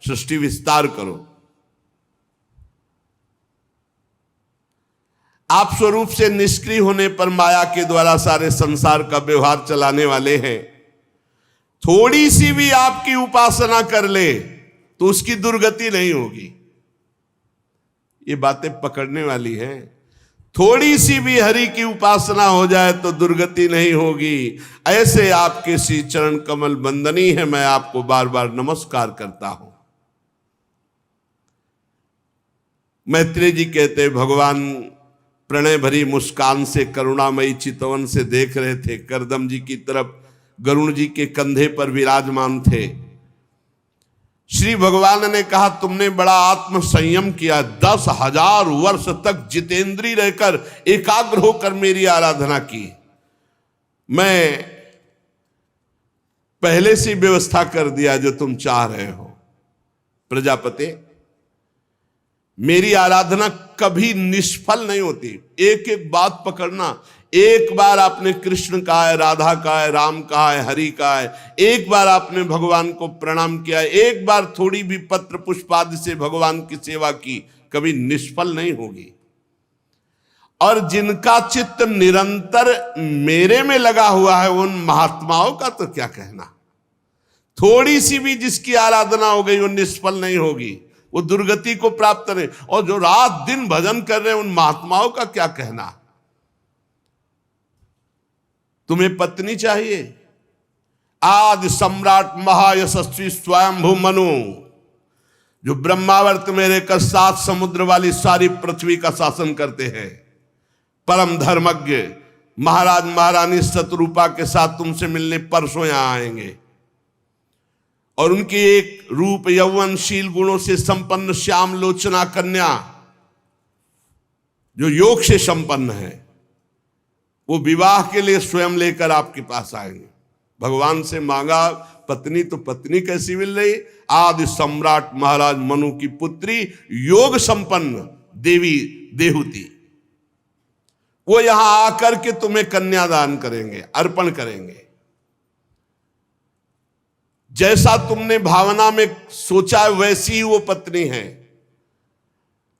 सृष्टि विस्तार करो। आप स्वरूप से निष्क्रिय होने पर माया के द्वारा सारे संसार का व्यवहार चलाने वाले हैं। थोड़ी सी भी आपकी उपासना कर ले तो उसकी दुर्गति नहीं होगी। ये बातें पकड़ने वाली हैं। थोड़ी सी भी हरि की उपासना हो जाए तो दुर्गति नहीं होगी। ऐसे आपके श्री चरण कमल बंदनी है, मैं आपको बार बार नमस्कार करता हूं। मैत्रेय जी कहते हैं, भगवान प्रणय भरी मुस्कान से करुणामयी चितवन से देख रहे थे। करदम जी की तरफ गरुण जी के कंधे पर विराजमान थे। श्री भगवान ने कहा, तुमने बड़ा आत्म संयम किया, 10,000 वर्ष तक जितेंद्रीय रहकर एकाग्र होकर मेरी आराधना की। मैं पहले से व्यवस्था कर दिया जो तुम चाह रहे हो। प्रजापति, मेरी आराधना कभी निष्फल नहीं होती। एक एक बात पकड़ना। एक बार आपने कृष्ण कहा है, राधा कहा है, राम कहा है, हरि कहा है, एक बार आपने भगवान को प्रणाम किया है, एक बार थोड़ी भी पत्र पुष्पादि से भगवान की सेवा की, कभी निष्फल नहीं होगी। और जिनका चित्त निरंतर मेरे में लगा हुआ है उन महात्माओं का तो क्या कहना। थोड़ी सी भी जिसकी आराधना हो गई वो निष्फल नहीं होगी, वो दुर्गति को प्राप्त नहीं। और जो रात दिन भजन कर रहे हैं उन महात्माओं का क्या कहना। तुम्हें पत्नी चाहिए? आदि सम्राट महायशस्वी स्वयंभू मनु, जो ब्रह्मावर्त में रहकर 7 समुद्र वाली सारी पृथ्वी का शासन करते हैं, परम धर्मज्ञ महाराज महारानी शतरूपा के साथ तुमसे मिलने परसों यहां आएंगे। और उनकी एक रूप यौवनशील गुणों से संपन्न श्याम लोचना कन्या जो योग से संपन्न है, वो विवाह के लिए स्वयं लेकर आपके पास आएंगे। भगवान से मांगा पत्नी, तो पत्नी कैसी मिल रही? आदि सम्राट महाराज मनु की पुत्री, योग संपन्न देवी देहूति। वो यहां आकर के तुम्हें कन्यादान करेंगे, अर्पण करेंगे। जैसा तुमने भावना में सोचा वैसी ही वो पत्नी है।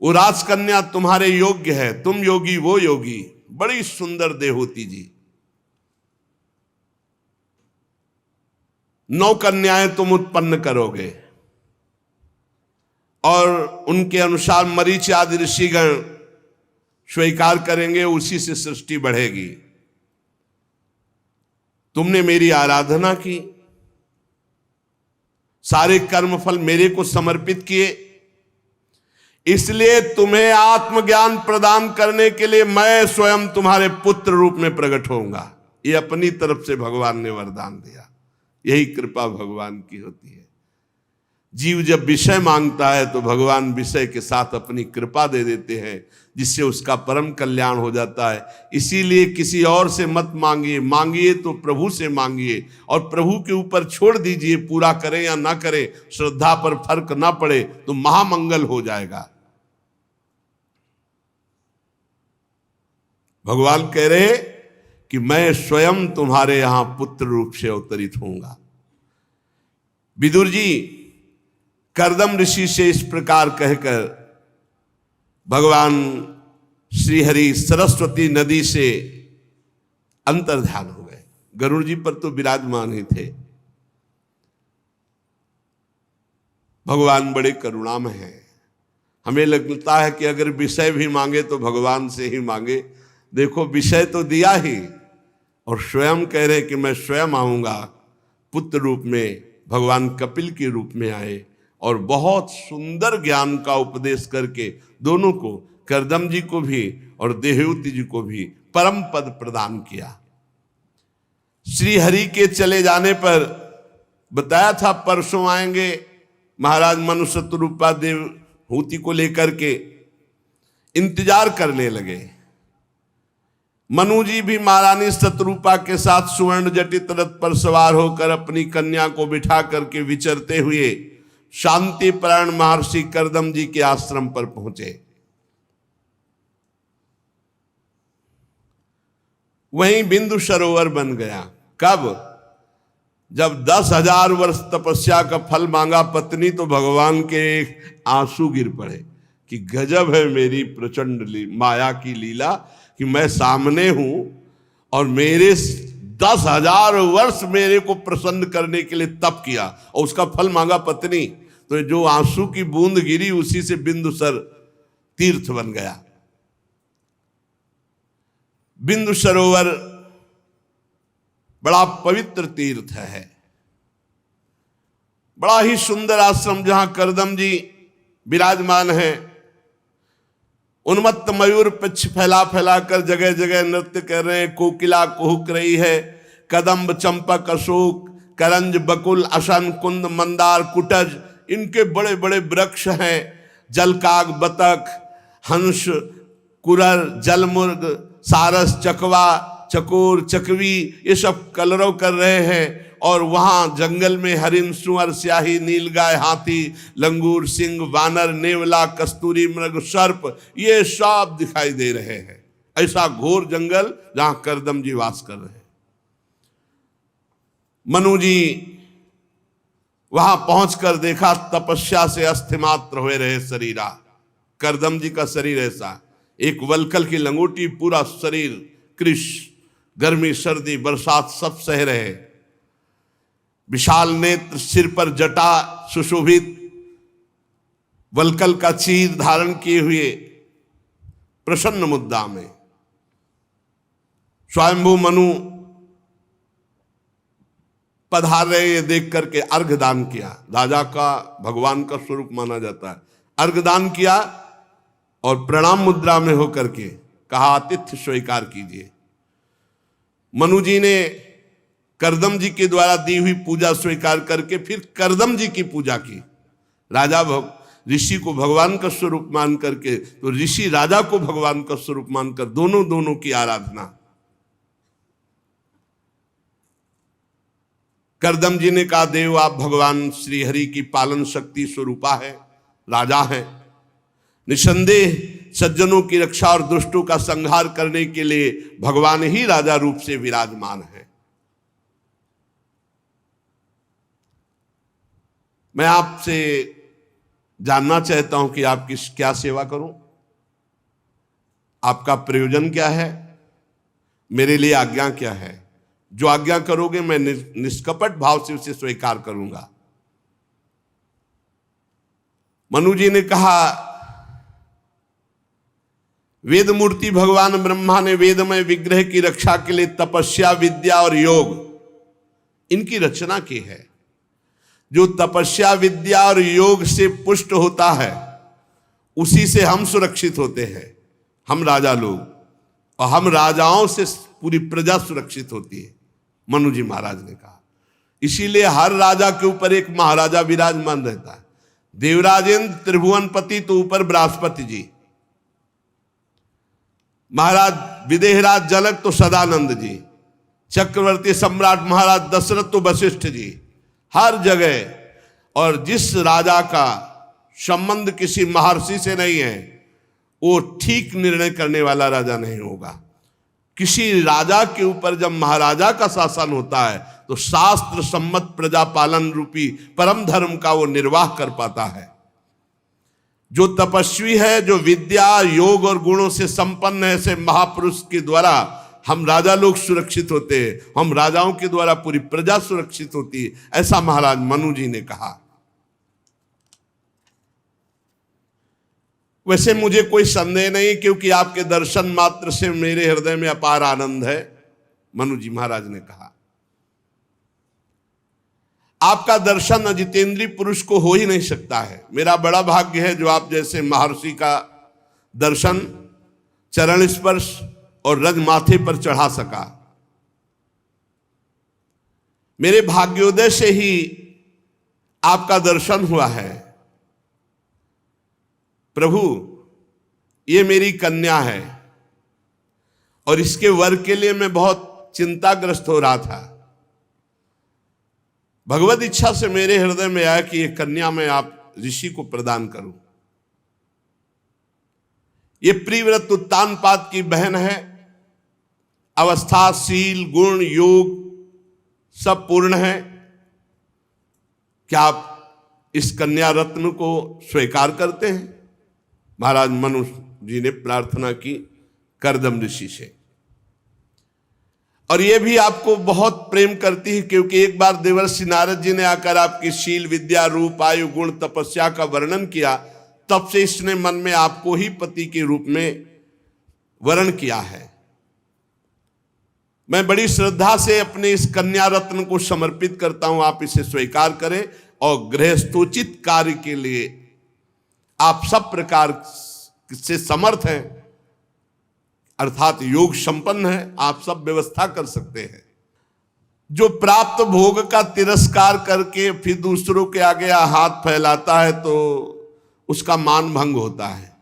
वो राजकन्या तुम्हारे योग्य है, तुम योगी वो योगी। बड़ी सुंदर देहूति जी। 9 कन्याएं तुम उत्पन्न करोगे और उनके अनुसार मरीचि आदि ऋषिगण स्वीकार करेंगे, उसी से सृष्टि बढ़ेगी। तुमने मेरी आराधना की, सारे कर्मफल मेरे को समर्पित किए, इसलिए तुम्हें आत्मज्ञान प्रदान करने के लिए मैं स्वयं तुम्हारे पुत्र रूप में प्रकट होऊंगा। ये अपनी तरफ से भगवान ने वरदान दिया। यही कृपा भगवान की होती है। जीव जब विषय मांगता है तो भगवान विषय के साथ अपनी कृपा दे देते हैं, जिससे उसका परम कल्याण हो जाता है। इसीलिए किसी और से मत मांगिए, मांगिए तो प्रभु से मांगिए और प्रभु के ऊपर छोड़ दीजिए। पूरा करें या ना करें, श्रद्धा पर फर्क ना पड़े तो महामंगल हो जाएगा। भगवान कह रहे कि मैं स्वयं तुम्हारे यहां पुत्र रूप से अवतरित होऊंगा। विदुर जी करदम ऋषि से इस प्रकार कहकर भगवान श्रीहरि सरस्वती नदी से अंतर्ध्यान हो गए। गरुड़ जी पर तो विराजमान ही थे। भगवान बड़े करुणामय हैं। हमें लगता है कि अगर विषय भी मांगे तो भगवान से ही मांगे। देखो विषय तो दिया ही, और स्वयं कह रहे कि मैं स्वयं आऊंगा। पुत्र रूप में भगवान कपिल के रूप में आए और बहुत सुंदर ज्ञान का उपदेश करके दोनों को, कर्दम जी को भी और देवहूति जी को भी, परम पद प्रदान किया। श्री हरि के चले जाने पर बताया था परसों आएंगे महाराज मनु शतरूपा देवहूति को लेकर के, इंतजार करने लगे। मनु जी भी महारानी शतरूपा के साथ सुवर्ण जटित रथ पर सवार होकर अपनी कन्या को बिठा करके विचरते हुए शांति परायण महर्षि कर्दम जी के आश्रम पर पहुंचे। वहीं बिंदु सरोवर बन गया। कब? जब 10,000 वर्ष तपस्या का फल मांगा पत्नी, तो भगवान के आंसू गिर पड़े कि गजब है मेरी प्रचंड माया की लीला कि मैं सामने हूं और मेरे 10,000 वर्ष मेरे को प्रसन्न करने के लिए तप किया और उसका फल मांगा पत्नी। तो जो आंसू की बूंद गिरी उसी से बिंदुसर तीर्थ बन गया। बिंदु सरोवर बड़ा पवित्र तीर्थ है, बड़ा ही सुंदर आश्रम जहां कर्दम जी विराजमान हैं। उन्मत्त मयूर पक्ष फैला फैला कर जगह जगह नृत्य कर रहे हैं। कोकिला कुहुक रही है। कदम्ब, चंपक, अशोक, करंज, बकुल, अशन, कुंद, मंदार, कुटज, इनके बड़े बड़े वृक्ष हैं। जलकाग, बतख, हंस, कुरर, जलमुर्ग, सारस, चकवा, चकोर, चकवी, ये सब कलरव कर रहे हैं। और वहां जंगल में हरिण, सुअर, स्याही, नीलगाय, हाथी, लंगूर, सिंह, वानर, नेवला, कस्तूरी मृग, सर्प, ये सब दिखाई दे रहे हैं। ऐसा घोर जंगल जहां कर्दम जी वास कर रहे हैं। मनु जी वहां पहुंचकर देखा तपस्या से अस्थिमात्र हुए रहे शरीरा। कर्दम जी का शरीर ऐसा, एक वलकल की लंगोटी, पूरा शरीर कृश, गर्मी, सर्दी, बरसात सब सह रहे। विशाल नेत्र, सिर पर जटा सुशोभित, वलकल का चीर धारण किए हुए, प्रसन्न मुद्रा में स्वयंभू मनु पधार रहे। ये देख करके अर्घ दान किया। राजा का भगवान का स्वरूप माना जाता है। अर्घ दान किया और प्रणाम मुद्रा में होकर के कहा आतिथ्य स्वीकार कीजिए। मनु जी ने कर्दम जी के द्वारा दी हुई पूजा स्वीकार करके फिर कर्दम जी की पूजा की। राजा ऋषि को भगवान का स्वरूप मान करके, तो ऋषि राजा को भगवान का स्वरूप मानकर दोनों की आराधना। कर्दम जी ने कहा देव आप भगवान श्री हरि की पालन शक्ति स्वरूपा है, राजा है। निसंदेह सज्जनों की रक्षा और दुष्टों का संहार करने के लिए भगवान ही राजा रूप से विराजमान है। मैं आपसे जानना चाहता हूं कि आपकी क्या सेवा करूं, आपका प्रयोजन क्या है, मेरे लिए आज्ञा क्या है। जो आज्ञा करोगे मैं निष्कपट भाव से उसे स्वीकार करूंगा। मनु जी ने कहा वेद मूर्ति भगवान ब्रह्मा ने वेदमय विग्रह की रक्षा के लिए तपस्या, विद्या और योग, इनकी रचना की है। जो तपस्या, विद्या और योग से पुष्ट होता है उसी से हम सुरक्षित होते हैं, हम राजा लोग, और हम राजाओं से पूरी प्रजा सुरक्षित होती है। मनु जी महाराज ने कहा। इसीलिए हर राजा के ऊपर एक महाराजा विराजमान रहता है। देवराजेंद्र त्रिभुवनपति तो ऊपर बृहस्पति जी, महाराज विदेहराज जनक तो सदानंद जी, चक्रवर्ती सम्राट महाराज दशरथ तो वशिष्ठ जी, हर जगह। और जिस राजा का संबंध किसी महर्षि से नहीं है वो ठीक निर्णय करने वाला राजा नहीं होगा। किसी राजा के ऊपर जब महाराजा का शासन होता है तो शास्त्र सम्मत प्रजा पालन रूपी परम धर्म का वो निर्वाह कर पाता है। जो तपस्वी है, जो विद्या, योग और गुणों से संपन्न है, ऐसे महापुरुष के द्वारा हम राजा लोग सुरक्षित होते हैं, हम राजाओं के द्वारा पूरी प्रजा सुरक्षित होती है, ऐसा महाराज मनु जी ने कहा। वैसे मुझे कोई संदेह नहीं, क्योंकि आपके दर्शन मात्र से मेरे हृदय में अपार आनंद है, मनु जी महाराज ने कहा। आपका दर्शन अजितेंद्रीय पुरुष को हो ही नहीं सकता है। मेरा बड़ा भाग्य है जो आप जैसे महर्षि का दर्शन, चरण स्पर्श और रज माथे पर चढ़ा सका। मेरे भाग्योदय से ही आपका दर्शन हुआ है। प्रभु, ये मेरी कन्या है और इसके वर के लिए मैं बहुत चिंताग्रस्त हो रहा था। भगवत इच्छा से मेरे हृदय में आया कि ये कन्या मैं आप ऋषि को प्रदान करूं। ये प्रियव्रत उत्तानपाद की बहन है। अवस्था, शील, गुण, योग सब पूर्ण है। क्या आप इस कन्या रत्न को स्वीकार करते हैं? महाराज मनु जी ने प्रार्थना की कर्दम ऋषि से। और ये भी आपको बहुत प्रेम करती है, क्योंकि एक बार देवर्षि नारद जी ने आकर आपकी शील, विद्या, रूप, आयु, गुण, तपस्या का वर्णन किया, तब से इसने मन में आपको ही पति के रूप में वर्ण किया है। मैं बड़ी श्रद्धा से अपने इस कन्या रत्न को समर्पित करता हूं। आप इसे स्वीकार करें और गृहस्थोचित कार्य के लिए आप सब प्रकार से समर्थ हैं, अर्थात योग संपन्न है, आप सब व्यवस्था कर सकते हैं। जो प्राप्त भोग का तिरस्कार करके फिर दूसरों के आगे हाथ फैलाता है तो उसका मान भंग होता है।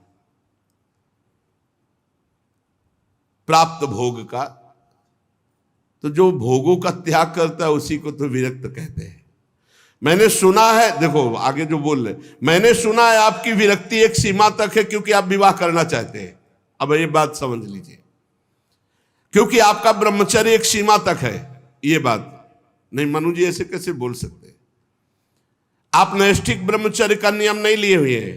प्राप्त भोग का, तो जो भोगों का त्याग करता है उसी को तो विरक्त कहते हैं। मैंने सुना है, देखो आगे जो बोल रहे, मैंने सुना है आपकी विरक्ति एक सीमा तक है क्योंकि आप विवाह करना चाहते हैं। अब ये बात समझ लीजिए, क्योंकि आपका ब्रह्मचर्य एक सीमा तक है। ये बात नहीं, मनु जी ऐसे कैसे बोल सकते? आप नैष्ठिक ब्रह्मचर्य का नियम नहीं लिए हुए हैं,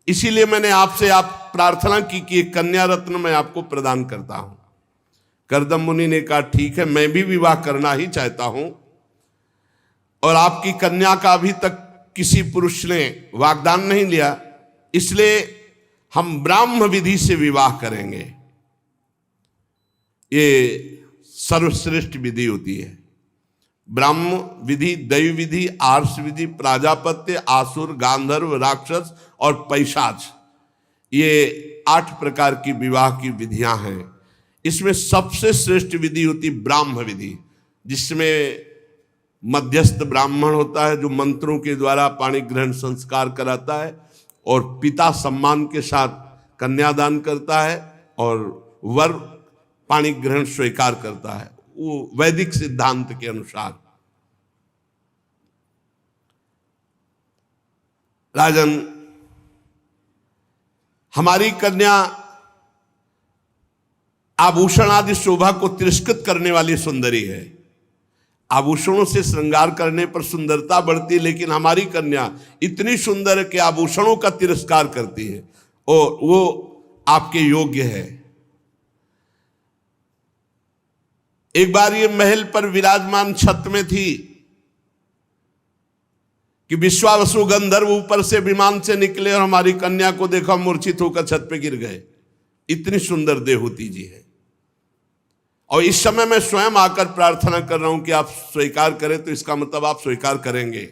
इसीलिए मैंने आपसे आप प्रार्थना की कि एक कन्या रत्न मैं आपको प्रदान करता हूं। कर्दम मुनि ने कहा ठीक है, मैं भी विवाह करना ही चाहता हूं, और आपकी कन्या का अभी तक किसी पुरुष ने वाग्दान नहीं लिया, इसलिए हम ब्राह्म विधि से विवाह करेंगे। ये सर्वश्रेष्ठ विधि होती है। ब्राह्म विधि, दैव विधि, आर्ष विधि, प्राजापत्य, आसुर, गांधर्व, राक्षस और पैशाच, ये 8 प्रकार की विवाह की विधियां हैं। इसमें सबसे श्रेष्ठ विधि होती ब्राह्म विधि, जिसमें मध्यस्थ ब्राह्मण होता है जो मंत्रों के द्वारा पाणी ग्रहण संस्कार कराता है, और पिता सम्मान के साथ कन्यादान करता है और वर पाणी ग्रहण स्वीकार करता है, वो वैदिक सिद्धांत के अनुसार। राजन, हमारी कन्या आभूषण आदि शोभा को तिरस्कृत करने वाली सुंदरी है। आभूषणों से श्रृंगार करने पर सुंदरता बढ़ती है, लेकिन हमारी कन्या इतनी सुंदर है कि आभूषणों का तिरस्कार करती है और वो आपके योग्य है। एक बार ये महल पर विराजमान छत में थी कि विश्वावसु गंधर्व ऊपर से विमान से निकले और हमारी कन्या को देखा, मूर्छित होकर छत पे गिर गए। इतनी सुंदर देहूति जी है। और इस समय मैं स्वयं आकर प्रार्थना कर रहा हूं कि आप स्वीकार करें, तो इसका मतलब आप स्वीकार करेंगे।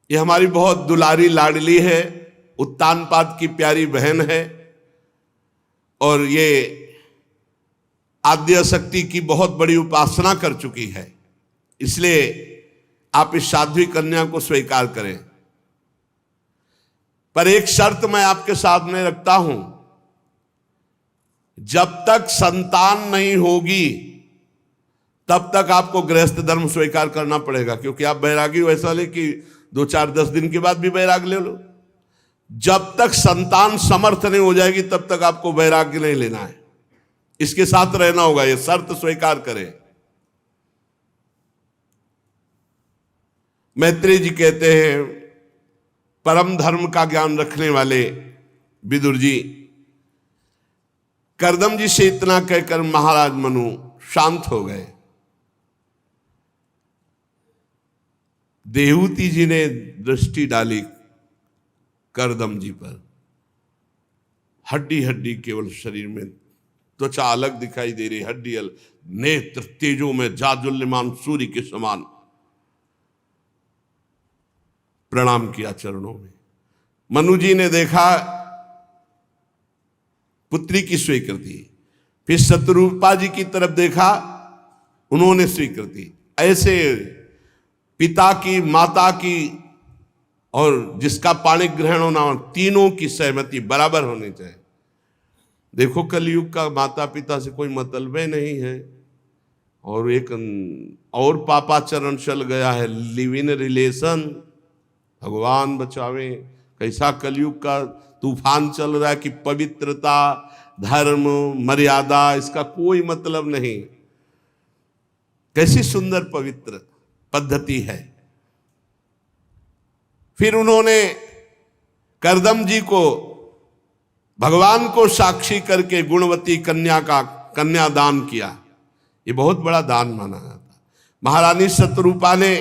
ये हमारी बहुत दुलारी लाडली है, उत्तानपाद की प्यारी बहन है, और ये आद्य शक्ति की बहुत बड़ी उपासना कर चुकी है। इसलिए आप इस साध्वी कन्या को स्वीकार करें। पर एक शर्त मैं आपके सामने रखता हूं, जब तक संतान नहीं होगी तब तक आपको गृहस्थ धर्म स्वीकार करना पड़ेगा, क्योंकि आप बैरागी वैसा ले कि 2-4-10 दिन के बाद भी बैराग ले लो। जब तक संतान समर्थ नहीं हो जाएगी तब तक आपको वैराग्य नहीं लेना है, इसके साथ रहना होगा। ये शर्त स्वीकार करें। मैत्रेय जी कहते हैं, परम धर्म का ज्ञान रखने वाले विदुर जी, करदम जी से इतना कहकर महाराज मनु शांत हो गए। देहूती जी ने दृष्टि डाली करदम जी पर, हड्डी हड्डी केवल शरीर में, त्वचा अलग दिखाई दे रही, हड्डी अलग, नेत्र तेजों में जाजुल्यमान सूर्य के समान। प्रणाम किया चरणों में। मनु जी ने देखा पुत्री की स्वीकृति, फिर शत्रुपा जी की तरफ देखा, उन्होंने स्वीकृति। ऐसे पिता की, माता की और जिसका पाणिक ग्रहण होना, तीनों की सहमति बराबर होनी चाहिए। देखो कलयुग का माता पिता से कोई मतलब ही नहीं है, और एक और पापाचरण चल गया है, लिव इन रिलेशन। भगवान बचावे, कैसा कलयुग का तूफान चल रहा है कि पवित्रता, धर्म, मर्यादा, इसका कोई मतलब नहीं। कैसी सुंदर पवित्र पद्धति है। फिर उन्होंने करदम जी को भगवान को साक्षी करके गुणवती कन्या का कन्यादान किया। ये बहुत बड़ा दान माना जाता। महारानी शतरूपा ने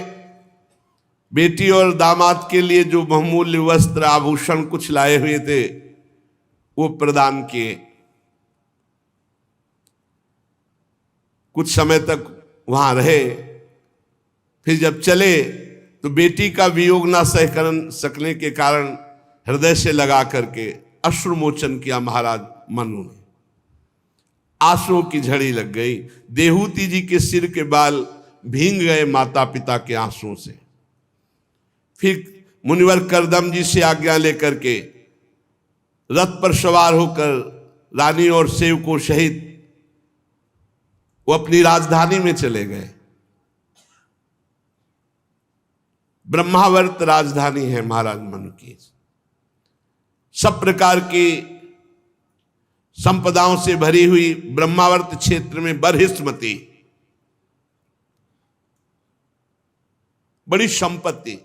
बेटी और दामाद के लिए जो बहुमूल्य वस्त्र, आभूषण कुछ लाए हुए थे, वो प्रदान किए। कुछ समय तक वहां रहे, फिर जब चले तो बेटी का वियोग ना सह सकने के कारण हृदय से लगा करके अश्रुमोचन किया महाराज मनु ने। आंसुओं की झड़ी लग गई। देहूती जी के सिर के बाल भींग गए माता पिता के आंसुओं से। फिर मुनिवर करदम जी से आज्ञा लेकर के रथ पर सवार होकर रानी और सेवकों सहित वो अपनी राजधानी में चले गए। ब्रह्मावर्त राजधानी है महाराज मनु की। सब प्रकार की संपदाओं से भरी हुई ब्रह्मावर्त क्षेत्र में बरहिस्मती, बड़ी संपत्ति।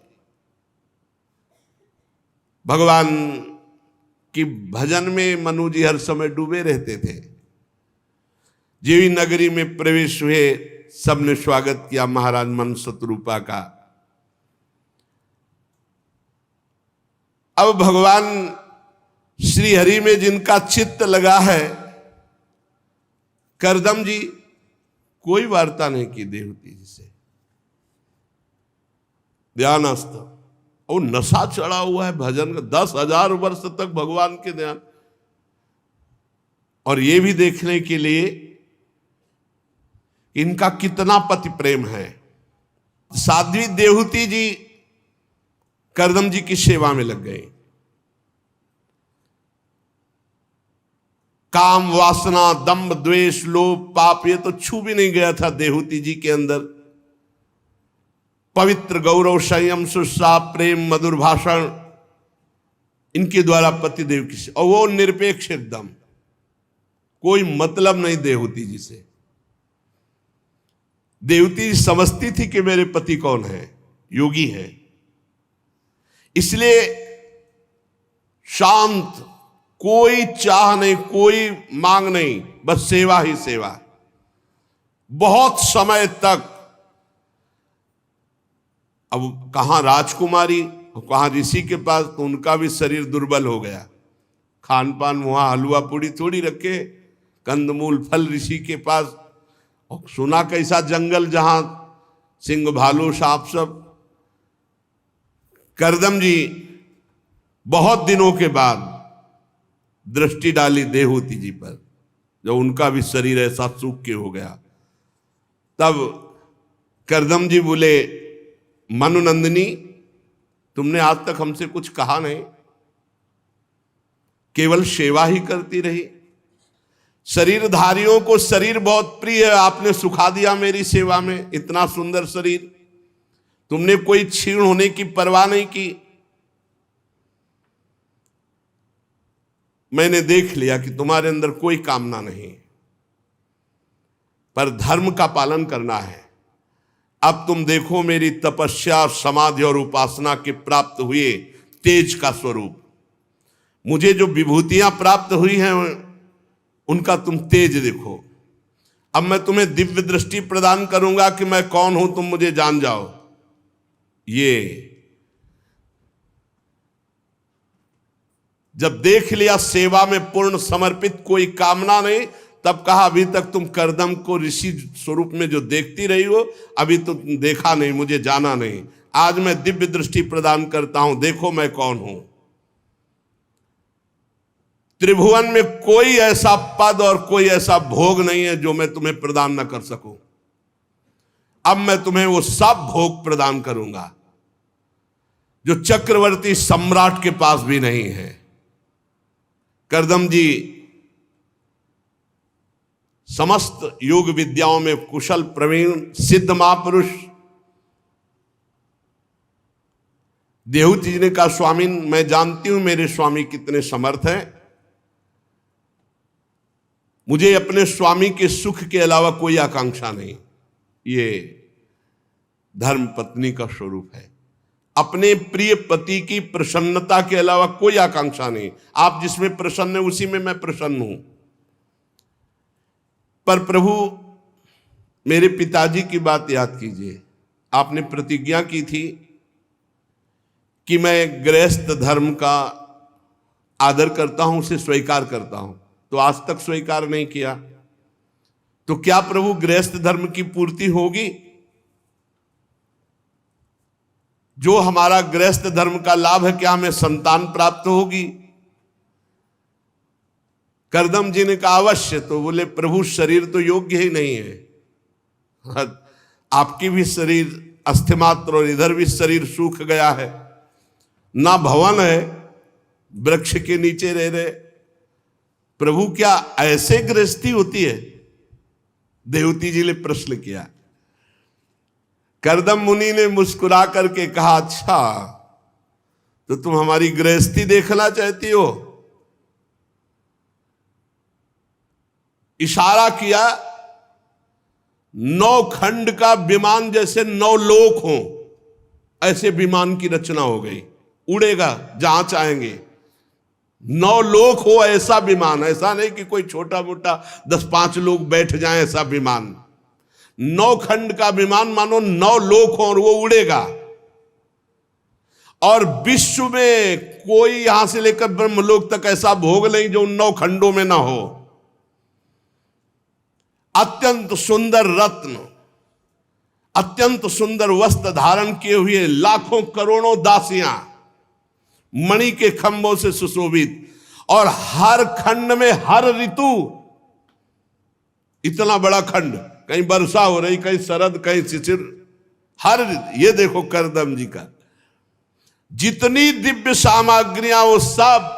भगवान की भजन में मनु जी हर समय डूबे रहते थे। जीवी नगरी में प्रवेश हुए, सबने स्वागत किया महाराज मनु शतरूपा का। अब भगवान श्री हरि में जिनका चित्त लगा है, करदम जी कोई वार्ता नहीं की देवती जी से, ध्यानस्थ। और नशा चढ़ा हुआ है भजन का, 10,000 वर्ष तक भगवान के ध्यान। और ये भी देखने के लिए इनका कितना पति प्रेम है। साध्वी देवहूति जी करदम जी की सेवा में लग गए। काम, वासना, दंभ, द्वेष, लोभ, पाप ये तो छू भी नहीं गया था देवहूति जी के अंदर। पवित्र गौरव, संयम, सुस्सा, प्रेम, मधुर भाषण, इनके द्वारा पतिदेव की, और वो निरपेक्ष एकदम, कोई मतलब नहीं देवहूति जी से। देवहूति जी समझती थी कि मेरे पति कौन है, योगी है, इसलिए शांत, कोई चाह नहीं, कोई मांग नहीं, बस सेवा ही सेवा। बहुत समय तक। अब कहां राजकुमारी, कहां ऋषि के पास, तो उनका भी शरीर दुर्बल हो गया। खान पान वहां हलवा पूड़ी थोड़ी रखे, कंदमूल फल ऋषि के पास। और सुना कैसा जंगल, जहां सिंह, भालू, सांप सब। करदम जी बहुत दिनों के बाद दृष्टि डाली देवहूति जी पर, जब उनका भी शरीर ऐसा सूख के हो गया। तब करदम जी बोले, मनुनंदिनी, तुमने आज तक हमसे कुछ कहा नहीं, केवल सेवा ही करती रही। शरीरधारियों को शरीर बहुत प्रिय है, आपने सुखा दिया मेरी सेवा में। इतना सुंदर शरीर, तुमने कोई क्षीण होने की परवाह नहीं की। मैंने देख लिया कि तुम्हारे अंदर कोई कामना नहीं, पर धर्म का पालन करना है। अब तुम देखो मेरी तपस्या, समाधि और उपासना के प्राप्त हुए तेज का स्वरूप। मुझे जो विभूतियां प्राप्त हुई हैं, उनका तुम तेज देखो। अब मैं तुम्हें दिव्य दृष्टि प्रदान करूंगा कि मैं कौन हूं, तुम मुझे जान जाओ। ये जब देख लिया सेवा में पूर्ण समर्पित, कोई कामना नहीं, तब कहा अभी तक तुम करदम को ऋषि स्वरूप में जो देखती रही हो, अभी तो देखा नहीं, मुझे जाना नहीं। आज मैं दिव्य दृष्टि प्रदान करता हूं, देखो मैं कौन हूं। त्रिभुवन में कोई ऐसा पद और कोई ऐसा भोग नहीं है जो मैं तुम्हें प्रदान न कर सकूं। अब मैं तुम्हें वो सब भोग प्रदान करूंगा जो चक्रवर्ती सम्राट के पास भी नहीं है। करदम जी समस्त योग विद्याओं में कुशल प्रवीण सिद्ध महापुरुष। देहूती जी ने कहा स्वामी मैं जानती हूं मेरे स्वामी कितने समर्थ हैं, मुझे अपने स्वामी के सुख के अलावा कोई आकांक्षा नहीं। ये धर्म पत्नी का स्वरूप है, अपने प्रिय पति की प्रसन्नता के अलावा कोई आकांक्षा नहीं। आप जिसमें प्रसन्न है उसी में मैं प्रसन्न हूं। पर प्रभु मेरे पिताजी की बात याद कीजिए, आपने प्रतिज्ञा की थी कि मैं गृहस्थ धर्म का आदर करता हूं, उसे स्वीकार करता हूं, तो आज तक स्वीकार नहीं किया। तो क्या प्रभु गृहस्थ धर्म की पूर्ति होगी? जो हमारा गृहस्थ धर्म का लाभ है, क्या हमें संतान प्राप्त होगी? करदम जी ने कहा अवश्य। तो बोले प्रभु शरीर तो योग्य ही नहीं है, आपकी भी शरीर अस्थिमात्र और इधर भी शरीर सूख गया है, ना भवन है, वृक्ष के नीचे रह रहे। प्रभु क्या ऐसे गृहस्थी होती है? देवती जी ने प्रश्न किया। करदम मुनि ने मुस्कुरा करके कहा अच्छा तो तुम हमारी गृहस्थी देखना चाहती हो? इशारा किया, 9 खंड का विमान जैसे 9 लोक हो, ऐसे विमान की रचना हो गई, उड़ेगा जहां चाहेंगे। 9 लोक हो ऐसा विमान, ऐसा नहीं कि कोई छोटा मोटा 10-5 लोग बैठ जाएं ऐसा विमान। 9 खंड का विमान मानो 9 लोक हो और वो उड़ेगा। और विश्व में कोई यहां से लेकर ब्रह्मलोक तक ऐसा भोग नहीं जो 9 खंडों में ना हो। अत्यंत सुंदर रत्न, अत्यंत सुंदर वस्त्र धारण किए हुए लाखों करोड़ों दासियां मणि के खंभों से सुशोभित, और हर खंड में हर ऋतु, इतना बड़ा खंड, कहीं वर्षा हो रही, कहीं शरद, कहीं शिशिर, हर ये देखो करदम जी का जितनी दिव्य सामग्रियां, वो सब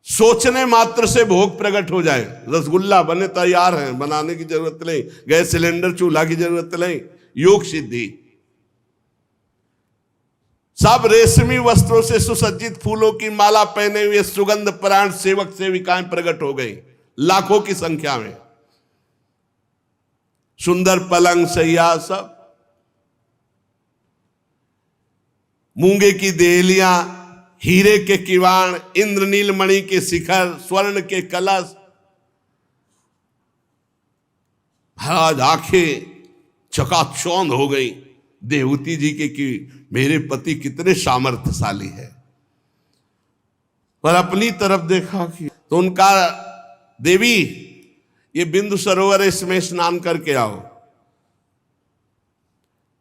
सोचने मात्र से भोग प्रकट हो जाए। रसगुल्ला बने तैयार हैं, बनाने की जरूरत नहीं, गैस सिलेंडर चूल्हा की जरूरत नहीं, योग सिद्धि। सब रेशमी वस्त्रों से सुसज्जित फूलों की माला पहने हुए सुगंध परायण सेवक सेविकाएं प्रकट हो गई लाखों की संख्या में। सुंदर पलंग सैया, सब मूंगे की देहलियां, हीरे के किवाड़, इंद्रनील मणि के शिखर, स्वर्ण के कलश। आज आंखें चकाचौंध हो गई देवती जी के कि मेरे पति कितने सामर्थ्यशाली है। पर अपनी तरफ देखा कि तो उनका देवी ये बिंदु सरोवर है, इसमें स्नान करके आओ।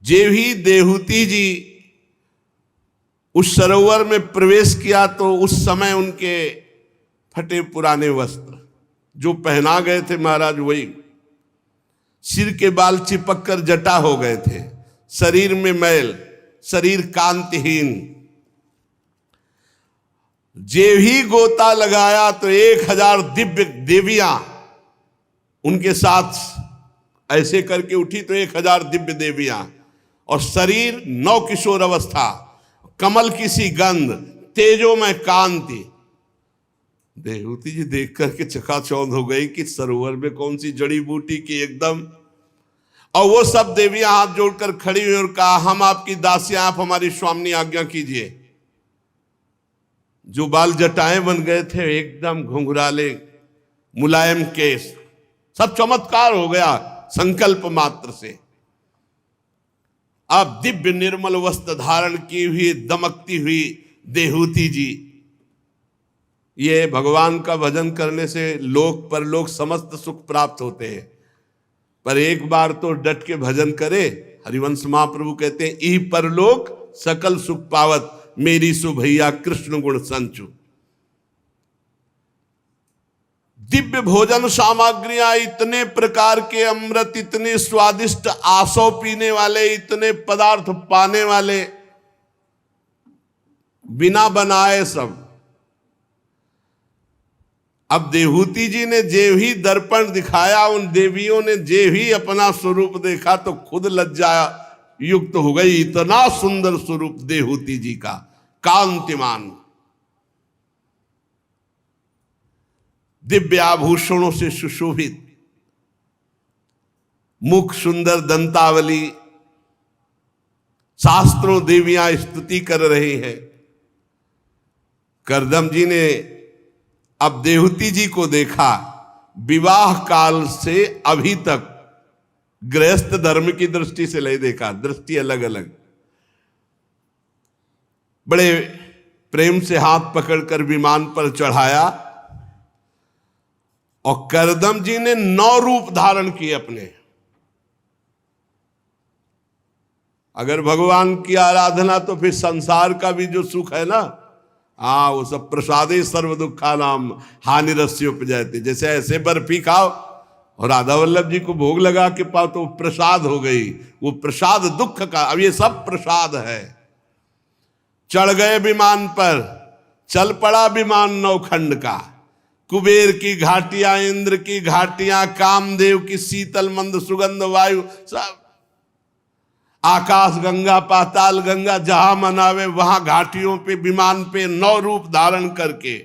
जे भी देहूती जी उस सरोवर में प्रवेश किया तो उस समय उनके फटे पुराने वस्त्र जो पहना गए थे महाराज, वही सिर के बाल चिपक कर जटा हो गए थे, शरीर में मैल, शरीर कांतिहीन। जे ही गोता लगाया तो 1000 दिव्य देवियां उनके साथ ऐसे करके उठी, तो 1000 दिव्य देवियां, और शरीर नौ किशोर अवस्था, कमल की सी गंध, तेजोमय कांति। देवती जी देख करके चकाचौंध हो गई कि सरोवर में कौन सी जड़ी बूटी की एकदम। और वो सब देवियां हाथ जोड़कर खड़ी हुई और कहा हम आपकी दासियां, आप हमारी स्वामिनी, आज्ञा कीजिए। जो बाल जटाएं बन गए थे एकदम घुंघराले मुलायम केस, सब चमत्कार हो गया संकल्प मात्र से। अब दिव्य निर्मल वस्त्र धारण की हुई दमकती हुई देहूती जी, ये भगवान का भजन करने से लोक परलोक समस्त सुख प्राप्त होते हैं, पर एक बार तो डट के भजन करे। हरिवंश महाप्रभु कहते हैं ई परलोक सकल सुख पावत, मेरी सु भैया कृष्ण गुण संचु। दिव्य भोजन सामग्रियां, इतने प्रकार के अमृत, इतने स्वादिष्ट आसो पीने वाले, इतने पदार्थ पाने वाले, बिना बनाए सब। अब देहूती जी ने जे ही दर्पण दिखाया, उन देवियों ने जे ही अपना स्वरूप देखा तो खुद लज्जा युक्त हो गई। इतना सुंदर स्वरूप देहूती जी का, कांतिमान, दिव्य आभूषणों से सुशोभित, मुख सुंदर, दंतावली, शास्त्रों देवियां स्तुति कर रही हैं। करदम जी ने अब देहूती जी को देखा, विवाह काल से अभी तक गृहस्थ धर्म की दृष्टि से नहीं देखा, दृष्टि अलग अलग। बड़े प्रेम से हाथ पकड़कर विमान पर चढ़ाया और करदम जी ने 9 रूप धारण किए अपने। अगर भगवान की आराधना तो फिर संसार का भी जो सुख है ना, वो सब प्रसादे सर्व दुखा नाम हानि रस्योपजयते। जैसे ऐसे बर्फी खाओ और राधा वल्लभ जी को भोग लगा के पाओ तो प्रसाद हो गई, वो प्रसाद दुख का। अब ये सब प्रसाद है। चढ़ गए विमान पर, चल पड़ा विमान नौखंड का। कुबेर की घाटियां, इंद्र की घाटियां, कामदेव की शीतल मंद सुगंध वायु, सब आकाश गंगा, पाताल गंगा, जहां मनावे वहां घाटियों पे, विमान पे 9 रूप धारण करके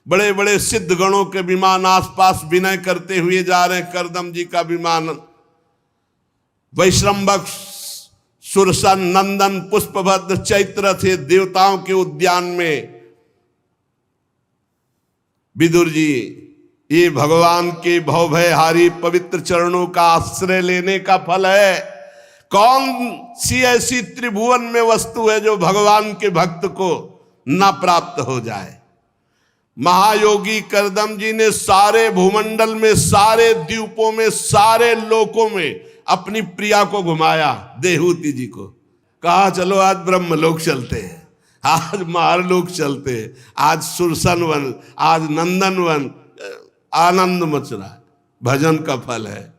बड़े बड़े सिद्ध गणों के विमान आसपास विनय करते हुए जा रहे हैं। करदम जी का विमान वैश्रम्भक, सुरसन, नंदन, पुष्पभद्र, चैत्र थे देवताओं के उद्यान में। विदुर जी, ये भगवान के भवभयहारी पवित्र चरणों का आश्रय लेने का फल है। कौन सी ऐसी त्रिभुवन में वस्तु है जो भगवान के भक्त को न प्राप्त हो जाए। महायोगी करदम जी ने सारे भूमंडल में, सारे द्वीपों में, सारे लोकों में अपनी प्रिया को घुमाया। देहूती जी को कहा चलो आज ब्रह्मलोक चलते हैं, आज महालोक चलते हैं, आज सुरसन वन, आज नंदन वन। आनंद मच रहा है। भजन का फल है।